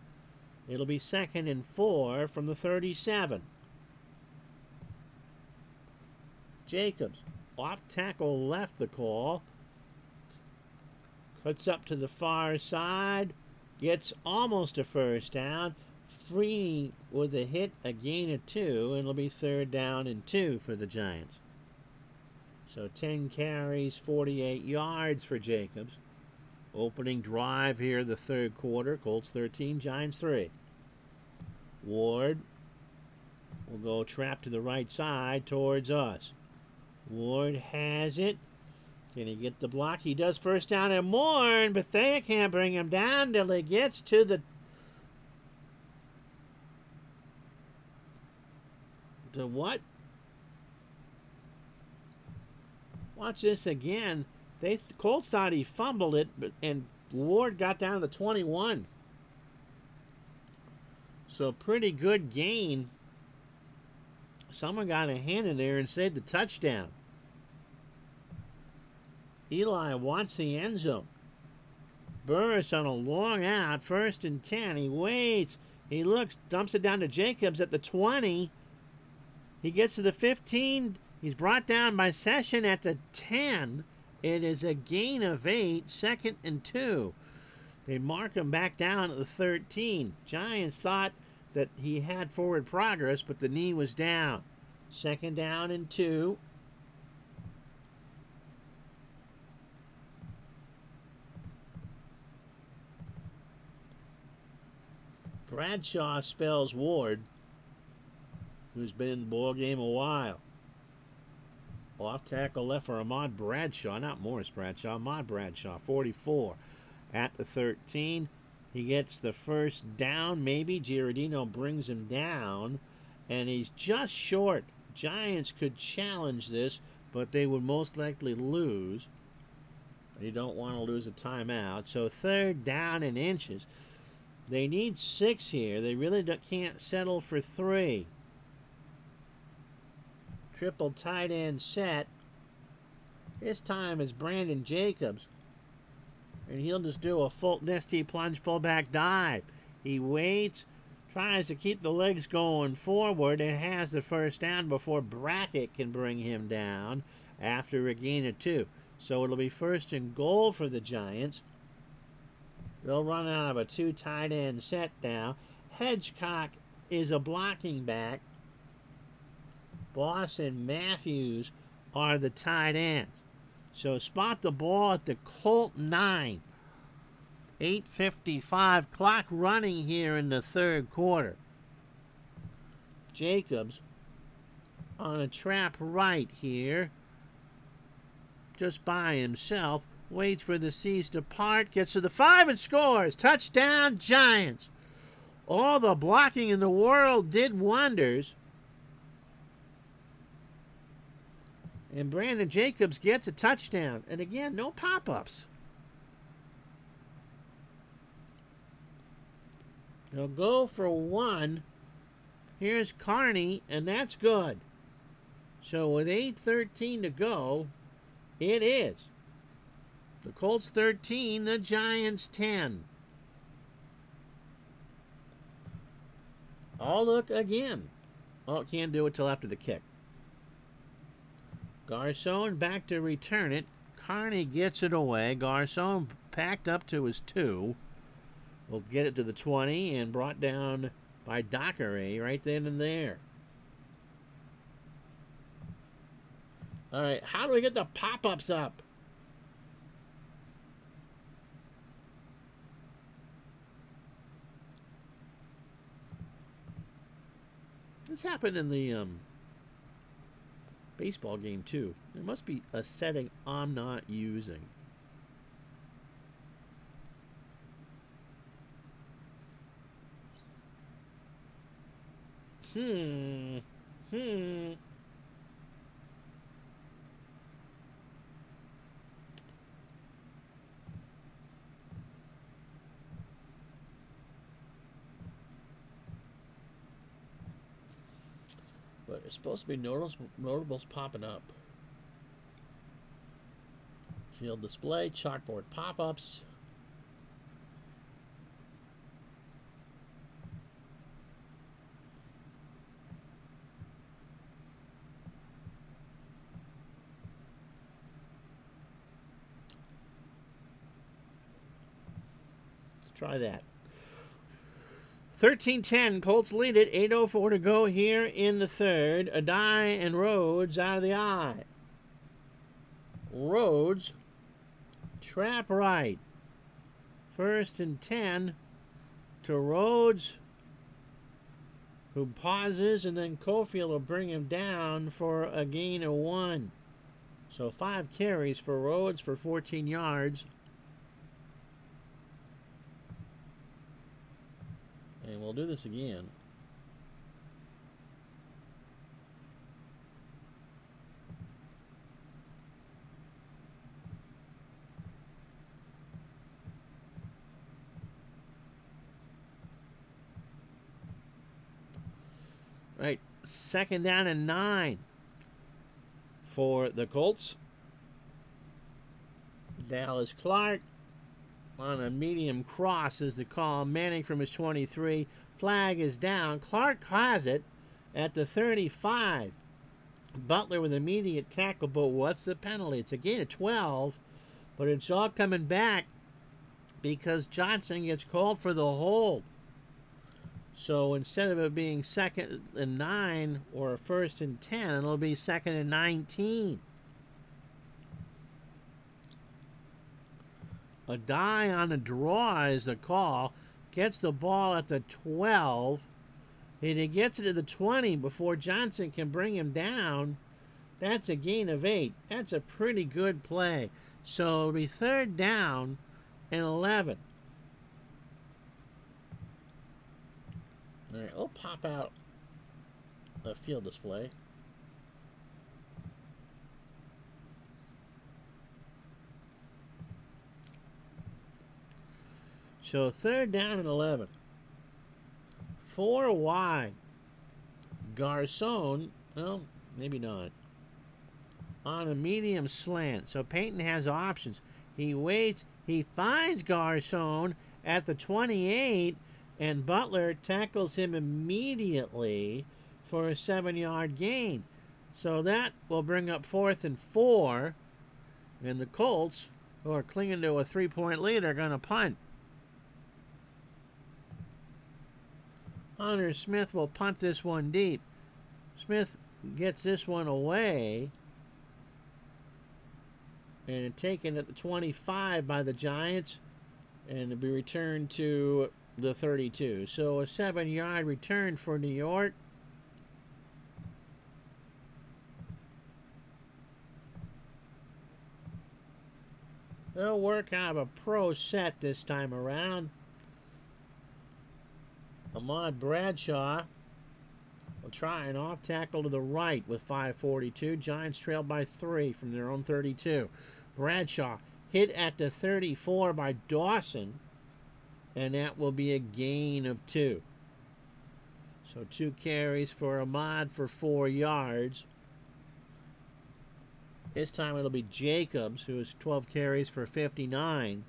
It'll be 2nd and 4 from the 37. Jacobs, off tackle left the call. Cuts up to the far side. Gets almost a first down. Free with a hit, a gain of 2, and it'll be 3rd down and 2 for the Giants. So 10 carries, 48 yards for Jacobs. Opening drive here, the 3rd quarter. Colts 13, Giants 3. Ward will go trap to the right side towards us. Ward has it. Can he get the block? He does. First down and more, and Bethea can't bring him down till he gets to the what? Watch this again. Colts thought he fumbled it, and Ward got down to the 21. So pretty good gain. Someone got a hand in there and saved the touchdown. Eli wants the end zone. Burris on a long out, 1st and 10. He waits. He looks, dumps it down to Jacobs at the 20. He gets to the 15. He's brought down by Session at the 10. It is a gain of 8, 2nd and 2. They mark him back down at the 13. Giants thought that he had forward progress, but the knee was down. 2nd down and 2. Bradshaw spells Ward, who's been in the ball game a while. Off tackle left for Ahmad Bradshaw, not Morris Bradshaw, Ahmad Bradshaw, 44. At the 13, he gets the first down, maybe. Giardino brings him down, and he's just short. Giants could challenge this, but they would most likely lose. You don't want to lose a timeout. So 3rd down and inches. They need 6 here. They really can't settle for 3. Triple tight end set. This time it's Brandon Jacobs. And he'll just do a full nesty plunge fullback dive. He waits, tries to keep the legs going forward, and has the first down before Brackett can bring him down after a gain of 2. So it'll be 1st and goal for the Giants. They'll run out of a 2 tight end set now. Hedgecock is a blocking back. Boss and Matthews are the tight ends. So spot the ball at the Colt 9. 8:55 clock running here in the 3rd quarter. Jacobs on a trap right here. Just by himself. Waits for the C's to part. Gets to the 5 and scores. Touchdown, Giants. All the blocking in the world did wonders. And Brandon Jacobs gets a touchdown. And again, no pop-ups. They'll go for 1. Here's Carney, and that's good. So with 8:13 to go, it is. The Colts 13, the Giants 10. I'll look again. Oh, can't do it till after the kick. Garcon back to return it. Carney gets it away. Garcon packed up to his 2. Will get it to the 20 and brought down by Dockery right then and there. All right, how do we get the pop-ups up? This happened in the baseball game too. There must be a setting I'm not using. But it's supposed to be notables popping up. Field display, chalkboard pop-ups. Let's try that. 13-10, Colts lead it. 8:04 to go here in the third. Adai and Rhodes out of the eye. Rhodes, trap right. 1st and 10 to Rhodes, who pauses, and then Cofield will bring him down for a gain of 1. So 5 carries for Rhodes for 14 yards. And we'll do this again. Right, 2nd down and 9 for the Colts. Dallas Clark on a medium cross is the call. Manning from his 23. Flag is down. Clark has it at the 35. Butler with immediate tackle, but what's the penalty? It's a gain of 12, but it's all coming back because Johnson gets called for the hold. So instead of it being 2nd and 9 or 1st and 10, it'll be 2nd and 19. A die on a draw is the call. Gets the ball at the 12. And he gets it to the 20 before Johnson can bring him down. That's a gain of 8. That's a pretty good play. So it'll be 3rd down and 11. All right, we'll pop out a field display. So 3rd down and 11. 4 wide. Garcon, well, maybe not. On a medium slant. So Payton has options. He waits. He finds Garcon at the 28, and Butler tackles him immediately for a 7-yard gain. So that will bring up 4th and 4. And the Colts, who are clinging to a 3-point lead, are going to punt. Hunter Smith will punt this one deep. Smith gets this one away. And taken at the 25 by the Giants. And it'll be returned to the 32. So a 7-yard return for New York. They'll work out a pro set this time around. Ahmad Bradshaw will try an off tackle to the right with 5:42. Giants trail by 3 from their own 32. Bradshaw hit at the 34 by Dawson, and that will be a gain of 2. So 2 carries for Ahmad for 4 yards. This time it'll be Jacobs, who has 12 carries for 59.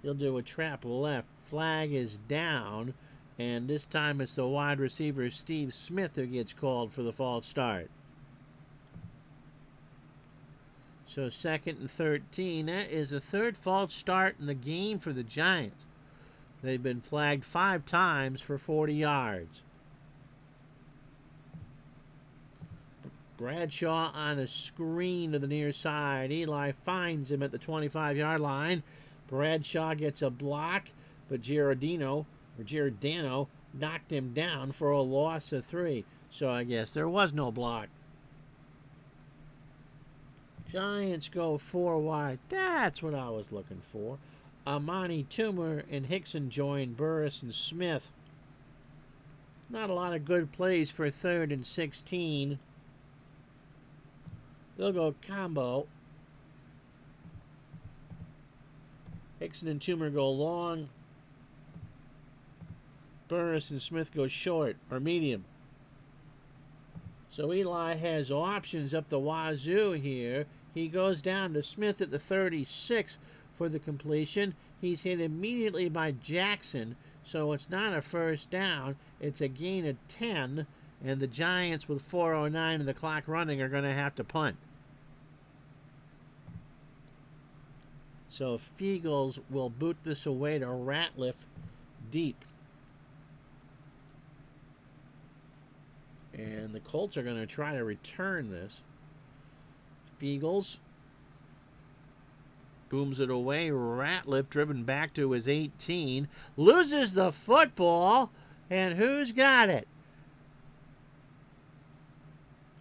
He'll do a trap left. Flag is down. And this time it's the wide receiver Steve Smith who gets called for the false start. So 2nd and 13. That is the third false start in the game for the Giants. They've been flagged 5 times for 40 yards. Bradshaw on a screen to the near side. Eli finds him at the 25-yard line. Bradshaw gets a block, but Giordano knocked him down for a loss of 3. So I guess there was no block. Giants go 4 wide. That's what I was looking for. Amani Toomer and Hickson join Burris and Smith. Not a lot of good plays for 3rd and 16. They'll go combo. Hickson and Toomer go long. Burris and Smith go short or medium. So Eli has options up the wazoo here. He goes down to Smith at the 36 for the completion. He's hit immediately by Jackson, so it's not a first down. It's a gain of 10, and the Giants with 4:09 and the clock running are going to have to punt. So Fiegels will boot this away to Ratliff deep. And the Colts are going to try to return this. Fiegels booms it away. Ratliff driven back to his 18. Loses the football. And who's got it?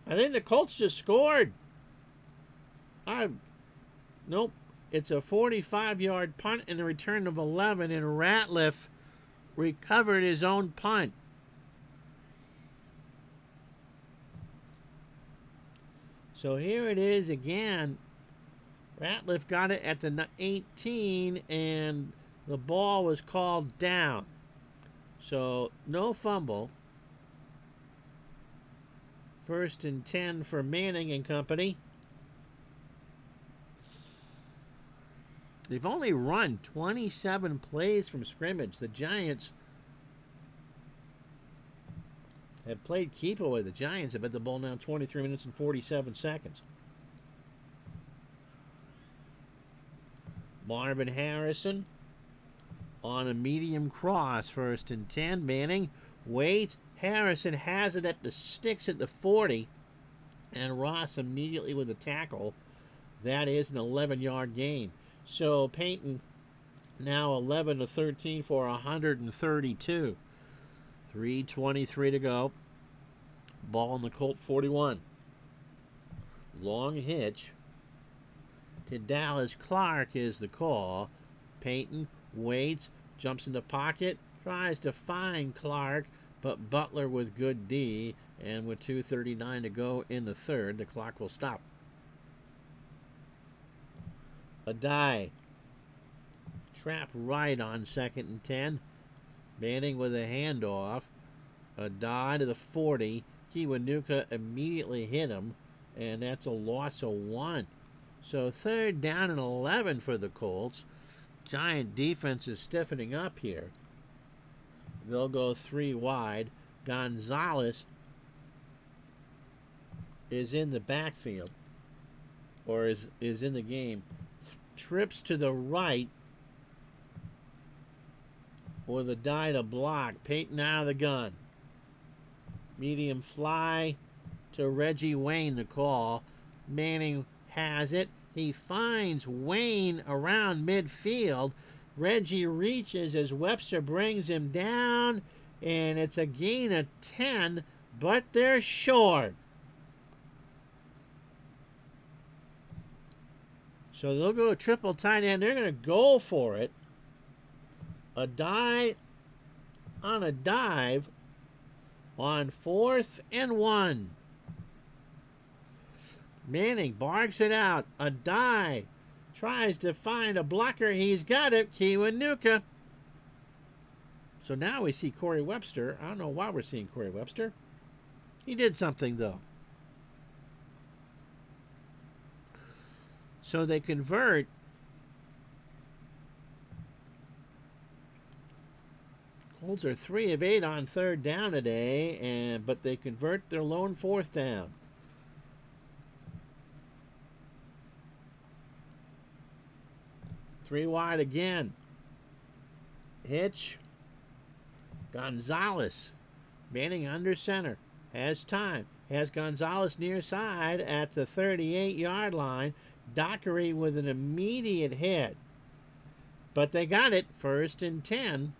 I think the Colts just scored. Nope. It's a 45-yard punt and a return of 11. And Ratliff recovered his own punt. So here it is again. Ratliff got it at the 18, and the ball was called down. So no fumble. 1st and 10 for Manning and company. They've only run 27 plays from scrimmage. The Giants have played keep away. The Giants have had the ball now 23 minutes and 47 seconds. Marvin Harrison on a medium cross, 1st and 10. Manning waits. Harrison has it at the sticks at the 40. And Ross immediately with a tackle. That is an 11-yard gain. So Payton now 11 to 13 for 132. 3:23 to go. Ball on the Colt 41. Long hitch to Dallas Clark is the call. Payton waits, jumps in the pocket, tries to find Clark, but Butler with good D, and with 2:39 to go in the 3rd, the clock will stop. A die. Trap right on 2nd and 10. Manning with a handoff. A die to the 40. Kiwanuka immediately hit him, and that's a loss of 1. So 3rd down and 11 for the Colts. Giant defense is stiffening up here. They'll go 3 wide. Gonzalez is in the backfield, or is in the game. Trips to the right with a die to block. Payton out of the gun. Medium fly to Reggie Wayne, the call. Manning has it. He finds Wayne around midfield. Reggie reaches as Webster brings him down, and it's a gain of 10, but they're short. So they'll go triple tight end. They're going to go for it. A die on a dive on 4th and 1. Manning barks it out. A die. Tries to find a blocker. He's got it. Kiwanuka. So now we see Corey Webster. I don't know why we're seeing Corey Webster. He did something, though. So they convert. Colts are 3 of 8 on 3rd down today, but they convert their lone 4th down. 3 wide again. Hitch. Gonzalez. Manning under center. Has time. Has Gonzalez near side at the 38-yard line. Dockery with an immediate hit. But they got it. 1st and 10.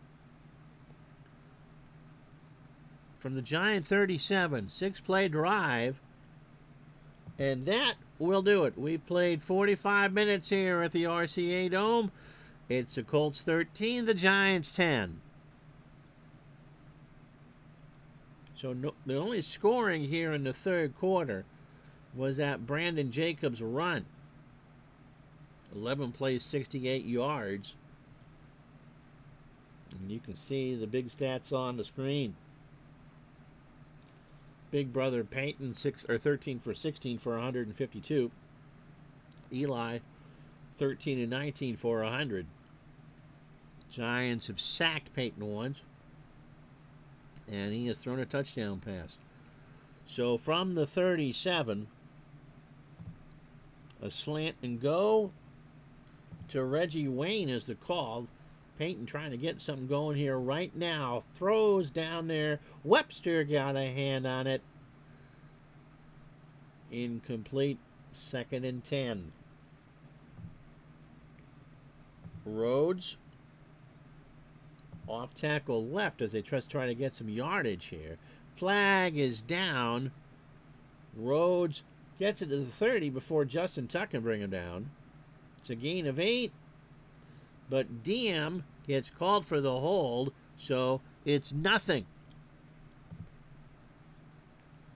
From the Giant 37. 6-play drive. And that will do it. We've played 45 minutes here at the RCA Dome. It's the Colts 13, the Giants 10. So the only scoring here in the 3rd quarter was that Brandon Jacobs run. 11 plays, 68 yards. And you can see the big stats on the screen. Big brother Peyton 13 for 16 for 152. Eli 13 and 19 for 100. Giants have sacked Peyton once, and he has thrown a touchdown pass. So from the 37, a slant and go to Reggie Wayne is the call. Peyton trying to get something going here right now. Throws down there. Webster got a hand on it. Incomplete. 2nd and 10. Rhodes. Off tackle left as they try to get some yardage here. Flag is down. Rhodes gets it to the 30 before Justin Tuck can bring him down. It's a gain of 8. But Diem gets called for the hold, so it's nothing.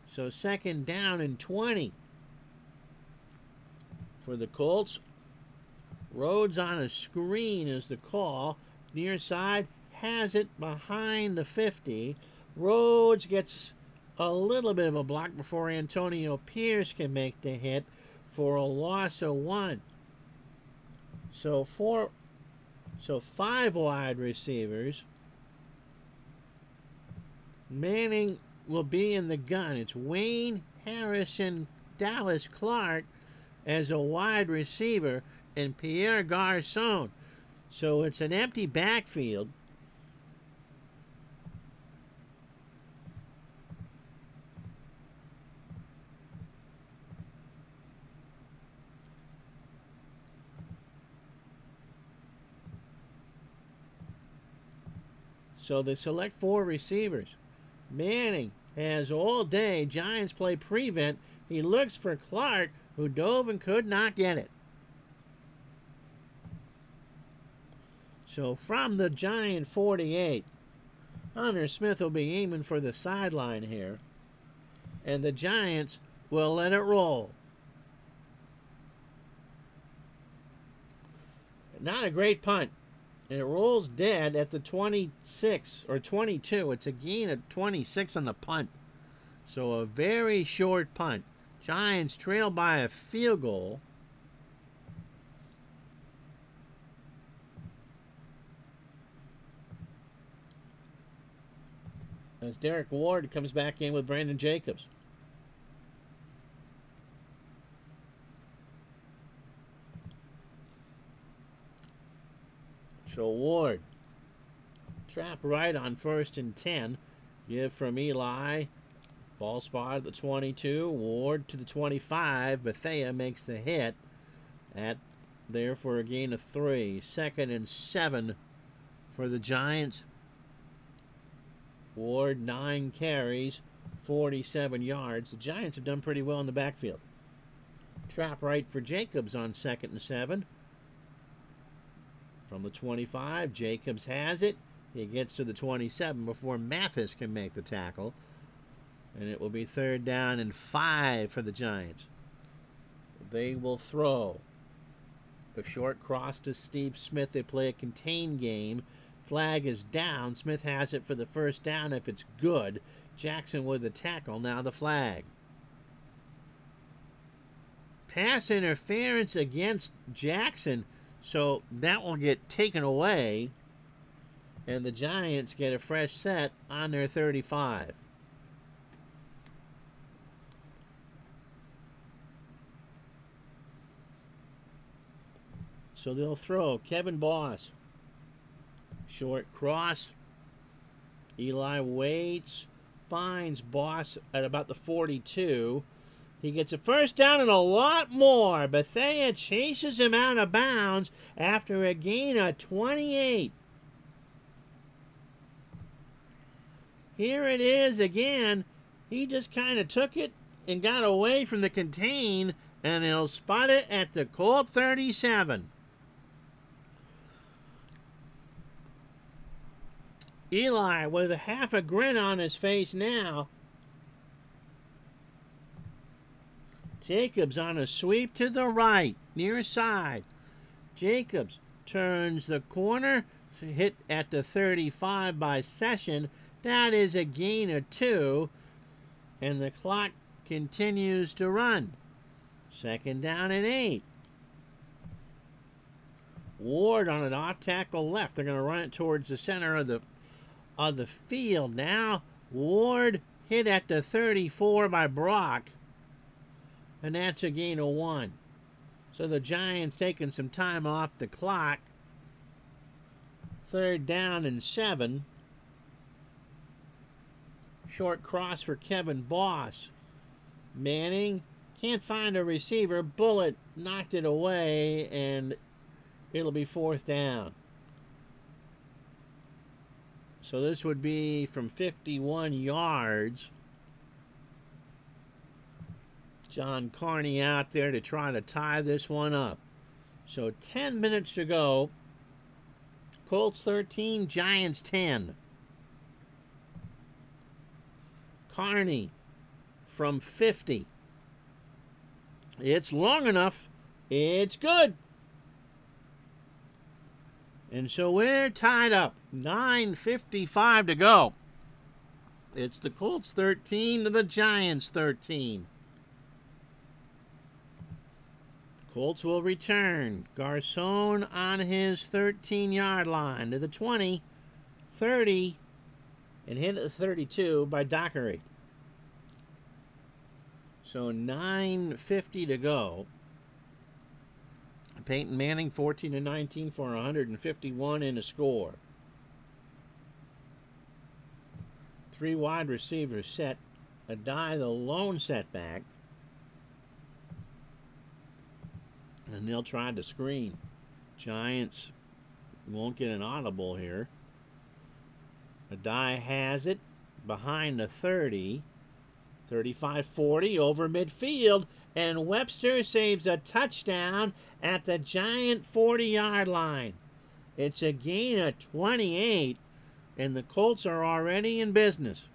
So 2nd down and 20 for the Colts. Rhodes on a screen is the call. Near side has it behind the 50. Rhodes gets a little bit of a block before Antonio Pierce can make the hit for a loss of 1. So 5 wide receivers. Manning will be in the gun. It's Wayne, Harrison, Dallas Clark as a wide receiver, and Pierre Garçon. So it's an empty backfield. So they select 4 receivers. Manning has all day. Giants play prevent. He looks for Clark, who dove and could not get it. So from the Giant 48, Hunter Smith will be aiming for the sideline here. And the Giants will let it roll. Not a great punt. And it rolls dead at the 26 or 22. It's a gain of 26 on the punt. So a very short punt. Giants trail by a field goal. As Derek Ward comes back in with Brandon Jacobs. So Ward, trap right on 1st and 10. Give from Eli. Ball spot at the 22. Ward to the 25. Bethea makes the hit. At there for a gain of 3. 2nd and 7 for the Giants. Ward 9 carries, 47 yards. The Giants have done pretty well in the backfield. Trap right for Jacobs on 2nd and 7. From the 25, Jacobs has it. He gets to the 27 before Mathis can make the tackle. And it will be 3rd down and 5 for the Giants. They will throw. A short cross to Steve Smith. They play a contained game. Flag is down. Smith has it for the 1st down if it's good. Jackson with the tackle. Now the flag. Pass interference against Jackson. So that will get taken away. And the Giants get a fresh set on their 35. So they'll throw. Kevin Boss. Short cross. Eli waits. Finds Boss at about the 42. He gets a first down and a lot more. Bethea chases him out of bounds after a gain of 28. Here it is again. He just kind of took it and got away from the contain, and he'll spot it at the Colt 37. Eli with a half a grin on his face now. Jacobs on a sweep to the right, near side. Jacobs turns the corner, hit at the 35 by Session. That is a gain of 2, and the clock continues to run. Second down and 8. Ward on an off tackle left. They're going to run it towards the center of the field now. Ward hit at the 34 by Brock, and that's a gain of 1. So the Giants taking some time off the clock. Third down and 7. Short cross for Kevin Boss. Manning can't find a receiver. Bullet knocked it away, and it'll be fourth down. So this would be from 51 yards. John Carney out there to try to tie this one up. So 10 minutes to go. Colts 13, Giants 10. Carney from 50. It's long enough. It's good. And so we're tied up. 9:55 to go. It's the Colts 13 to the Giants 13. Colts will return. Garcon on his 13-yard line to the 20, 30, and hit at the 32 by Dockery. So 9:50 to go. Peyton Manning 14-19 for 151 and a score. 3 wide receivers set. Adai the lone setback. And they'll try to screen. Giants won't get an audible here. Adai has it behind the 30. 35-40 over midfield. And Webster saves a touchdown at the Giant 40-yard line. It's a gain of 28. And the Colts are already in business.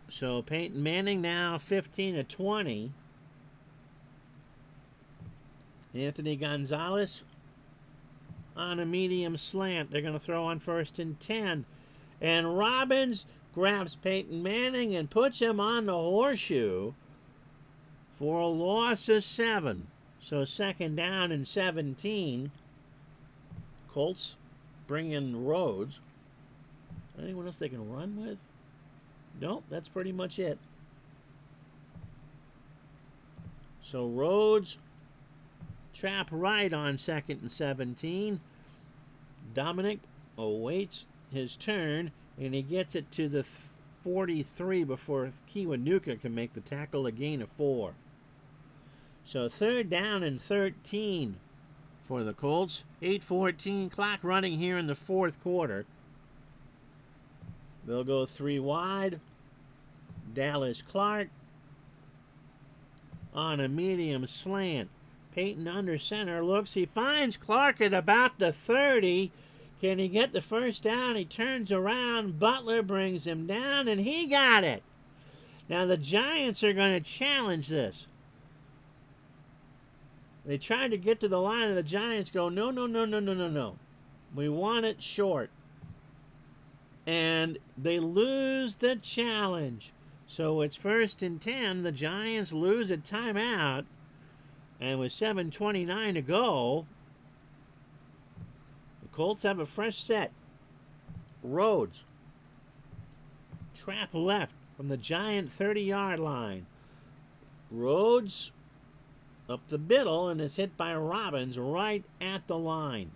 So Peyton Manning now 15-20. Anthony Gonzalez on a medium slant. They're going to throw on 1st and 10. And Robbins grabs Peyton Manning and puts him on the horseshoe for a loss of 7. So 2nd down and 17. Colts bring in Rhodes. Anyone else they can run with? Nope, that's pretty much it. So Rhodes, trap right on 2nd and 17. Dominic awaits his turn, and he gets it to the 43 before Kiwanuka can make the tackle, a gain of 4. So 3rd down and 13 for the Colts. 8:14 clock running here in the 4th quarter. They'll go 3 wide. Dallas Clark on a medium slant. Peyton under center looks. He finds Clark at about the 30. Can he get the first down? He turns around. Butler brings him down, and he got it. Now the Giants are going to challenge this. They tried to get to the line, and the Giants go, no, no, no, no, no, no, no. We want it short. And they lose the challenge. So it's 1st and 10. The Giants lose a timeout. And with 7:29 to go, the Colts have a fresh set. Rhodes. Trap left from the Giant 30-yard line. Rhodes up the middle and is hit by Robbins right at the line.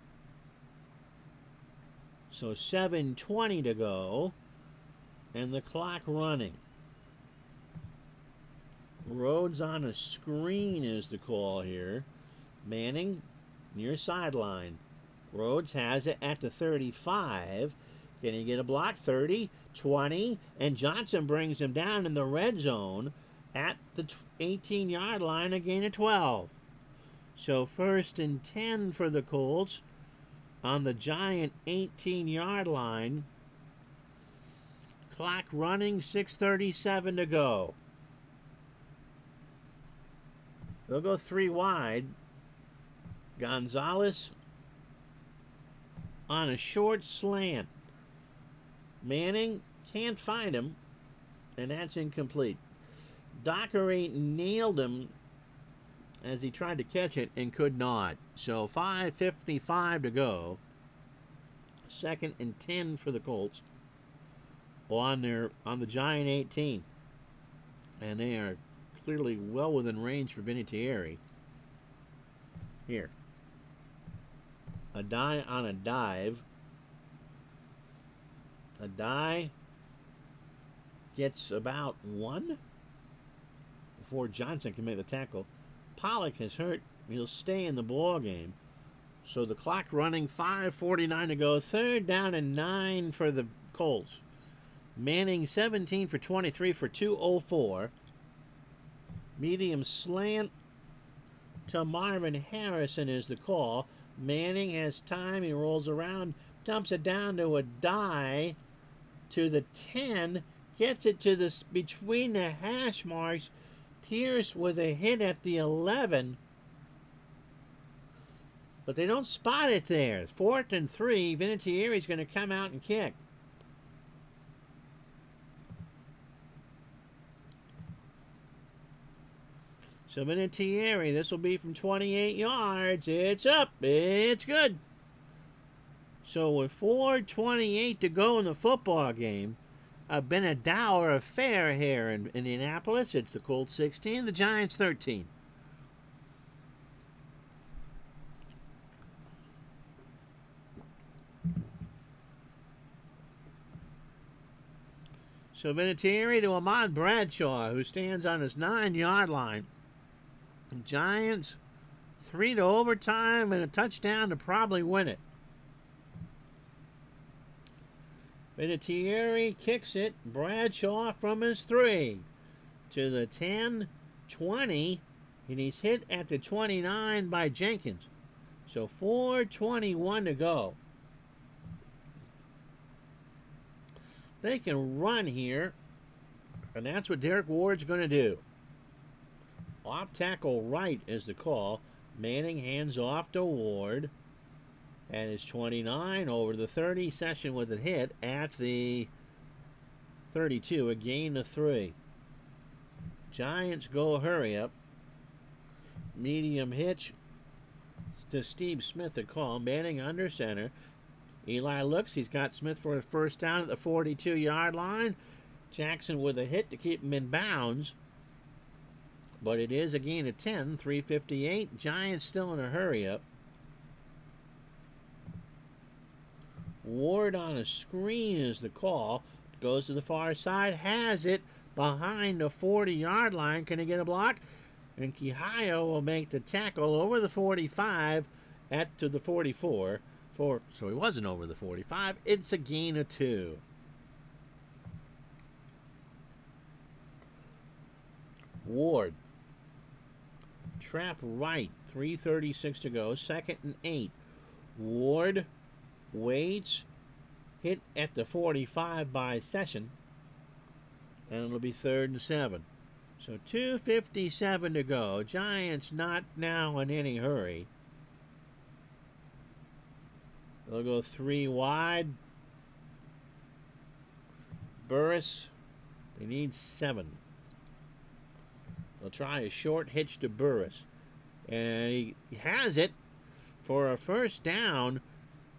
So 7:20 to go, and the clock running. Rhodes on a screen is the call here. Manning near sideline. Rhodes has it at the 35. Can he get a block? 30, 20, and Johnson brings him down in the red zone at the 18-yard line, a gain of 12. So 1st and 10 for the Colts on the Giant 18-yard line. Clock running, 6:37 to go. They'll go 3 wide. Gonzalez on a short slant. Manning can't find him, and that's incomplete. Dockery nailed him as he tried to catch it and could not. So 5:55 to go. 2nd and 10 for the Colts on the Giant 18. And they are clearly well within range for Vinatieri. Here. A die on a dive. A die gets about 1 before Johnson can make the tackle. Pollock is hurt. He'll stay in the ball game. So the clock running, 5:49 to go. 3rd down and 9 for the Colts. Manning 17 for 23 for 204. Medium slant to Marvin Harrison is the call. Manning has time. He rolls around, dumps it down to a die to the 10. Gets it to the between the hash marks. Pierce with a hit at the 11. But they don't spot it there. 4th and 3. Vinatieri's going to come out and kick. So Vinatieri, this will be from 28 yards. It's up. It's good. So with 4:28 to go in the football game, been a dour affair here in Indianapolis. It's the Colts 16, the Giants 13. So Vinatieri to Ahmad Bradshaw, who stands on his 9-yard line. Giants 3 to overtime and a touchdown to probably win it. Vinatieri kicks it. Bradshaw from his 3 to the 10, 20, and he's hit at the 29 by Jenkins. So 4:21 to go. They can run here, and that's what Derek Ward's going to do. Off tackle right is the call. Manning hands off to Ward. And his 29 over the 30. Session with a hit at the 32. A gain of 3. Giants go hurry up. Medium hitch to Steve Smith a call. Manning under center. Eli looks. He's got Smith for a 1st down at the 42-yard line. Jackson with a hit to keep him in bounds. But it is a gain of 10, 3:58. Giants still in a hurry-up. Ward on a screen is the call. Goes to the far side. Has it behind the 40-yard line. Can he get a block? And Kihio will make the tackle over the 45 to the 44. So he wasn't over the 45. It's a gain of 2. Ward. Trap right, 3:36 to go, 2nd and 8. Ward waits, hit at the 45 by Session, and it'll be 3rd and 7. So 2:57 to go. Giants not now in any hurry. They'll go 3 wide. Burris, they need 7. They'll try a short hitch to Burris. And he has it for a 1st down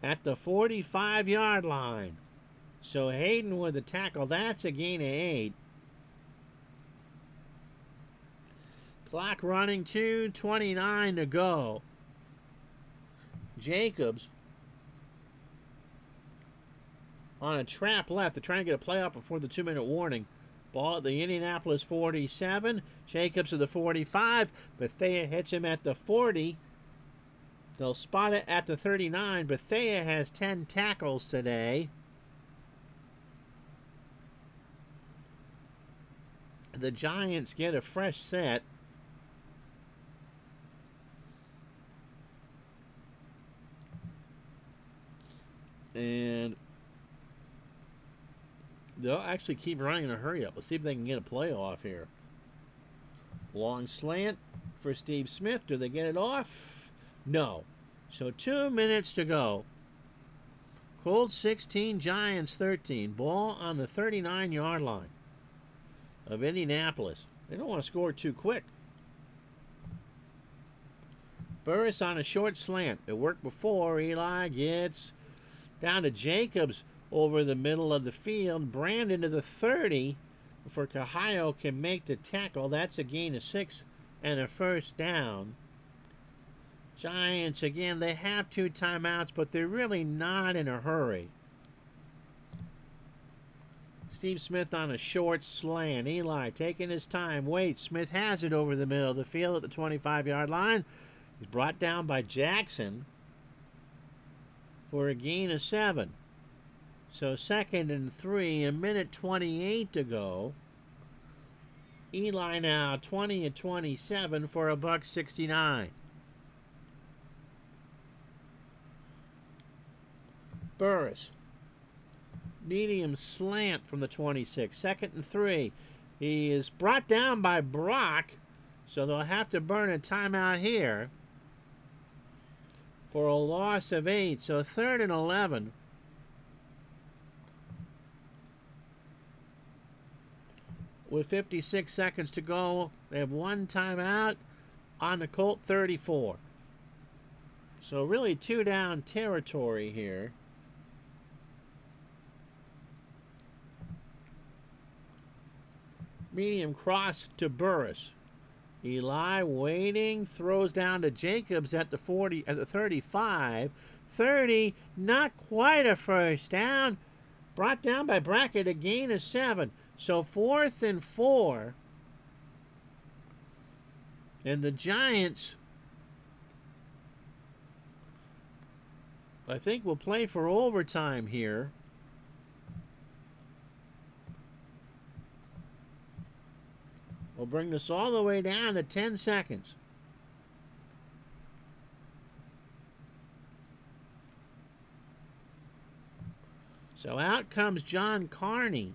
at the 45-yard line. So Hayden with the tackle. That's a gain of 8. Clock running, 2:29 to go. Jacobs on a trap left. They're trying to get a playoff before the 2-minute warning. Ball at the Indianapolis 47. Jacobs at the 45. Bethea hits him at the 40. They'll spot it at the 39. Bethea has 10 tackles today. The Giants get a fresh set. And they'll actually keep running in a hurry up. Let's see if they can get a playoff here. Long slant for Steve Smith. Do they get it off? No. So 2 minutes to go. Colts 16, Giants 13. Ball on the 39-yard line of Indianapolis. They don't want to score too quick. Burris on a short slant. It worked before. Eli gets down to Jacobs over the middle of the field. Brandon to the 30 before Cahallo can make the tackle. That's a gain of 6 and a first down. Giants, again, they have 2 timeouts, but they're really not in a hurry. Steve Smith on a short slant. Eli taking his time. Waits. Smith has it over the middle of the field at the 25-yard line. He's brought down by Jackson for a gain of 7. So 2nd and 3, 1:28 to go. Eli now 20 and 27 for a $1.69. Burris. Medium slant from the 26. 2nd and 3. He is brought down by Brock, so they'll have to burn a timeout here for a loss of 8. So 3rd and 11. With 56 seconds to go, they have 1 timeout on the Colt 34. So really 2 down territory here. Medium cross to Burris. Eli waiting, throws down to Jacobs at the 40, at the 35. 30, not quite a first down. Brought down by Brackett, a gain of 7. So 4th and 4. And the Giants, I think, will play for overtime here. We'll bring this all the way down to 10 seconds. So out comes John Carney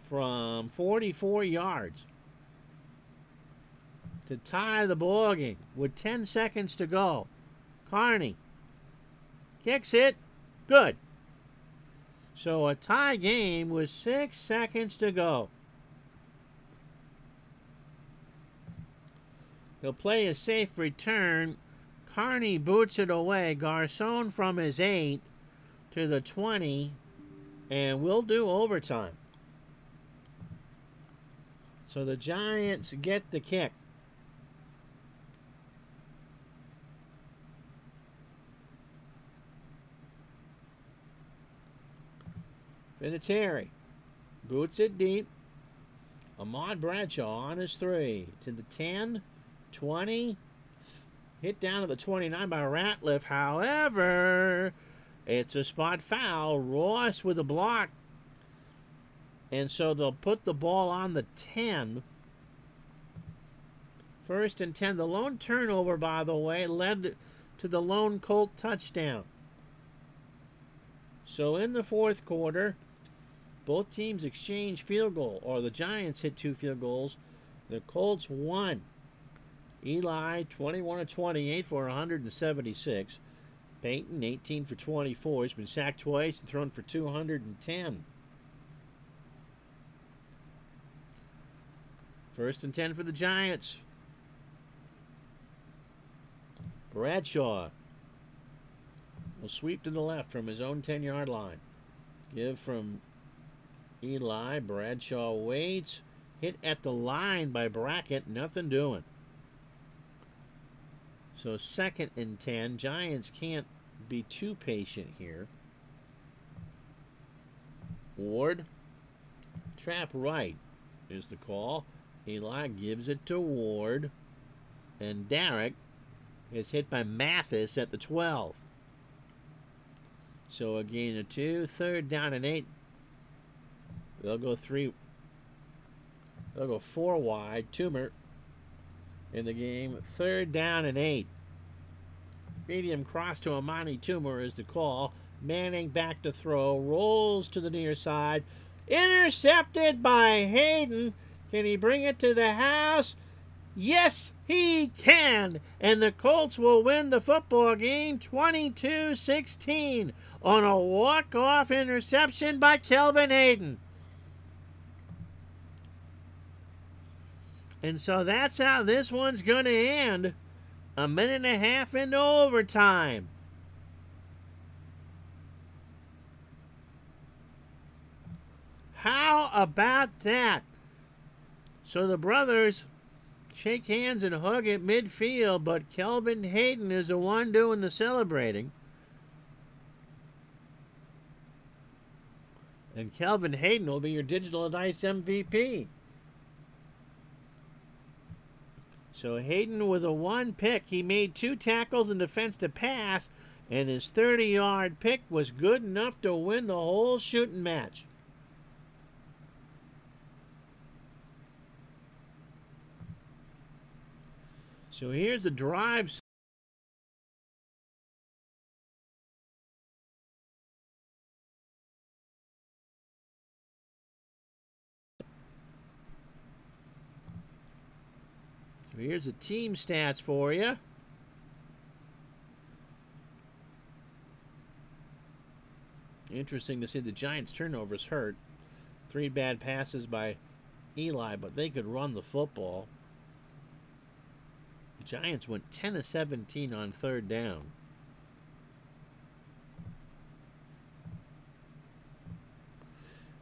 from 44 yards to tie the ball game with 10 seconds to go. Carney kicks it. Good. So a tie game with 6 seconds to go. He'll play a safe return. Carney boots it away. Garcon from his 8 to the 20. And we'll do overtime. So the Giants get the kick. Vinatieri boots it deep. Ahmad Bradshaw on his 3 to the 10. 20, hit down to the 29 by Ratliff. However, it's a spot foul. Ross with a block. And so they'll put the ball on the 10. 1st and 10. The lone turnover, by the way, led to the lone Colt touchdown. So in the 4th quarter, both teams exchange field goal, or the Giants hit 2 field goals. The Colts won. Eli, 21 of 28 for 176. Peyton, 18 for 24. He's been sacked twice and thrown for 210. 1st and 10 for the Giants. Bradshaw will sweep to the left from his own 10-yard line. Give from Eli. Bradshaw waits. Hit at the line by Brackett. Nothing doing. So 2nd and 10. Giants can't be too patient here. Ward. Trap right is the call. Eli gives it to Ward. And Derrick is hit by Mathis at the 12. So a gain of 2. 3rd down and 8. They'll go 4 wide. Toomer in the game. 3rd down and 8. Medium cross to Amani Toomer is the call. Manning back to throw. Rolls to the near side. Intercepted by Hayden. Can he bring it to the house? Yes, he can. And the Colts will win the football game 22-16 on a walk-off interception by Kelvin Hayden. And so that's how this one's going to end. 1.5 minutes into overtime. How about that? So the brothers shake hands and hug at midfield, but Kelvin Hayden is the one doing the celebrating. And Kelvin Hayden will be your Digital Dice MVP. So Hayden with a 1 pick. He made 2 tackles in defense to pass, and his 30-yard pick was good enough to win the whole shooting match. So here's the drive. So here's the team stats for you. Interesting to see the Giants' turnovers hurt. 3 bad passes by Eli, but they could run the football. The Giants went 10 of 17 on 3rd down.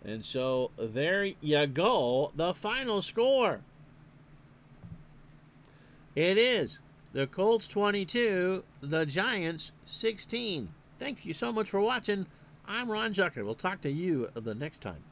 And so there you go. The final score. It is the Colts 22, the Giants 16. Thank you so much for watching. I'm Ron Jucker. We'll talk to you the next time.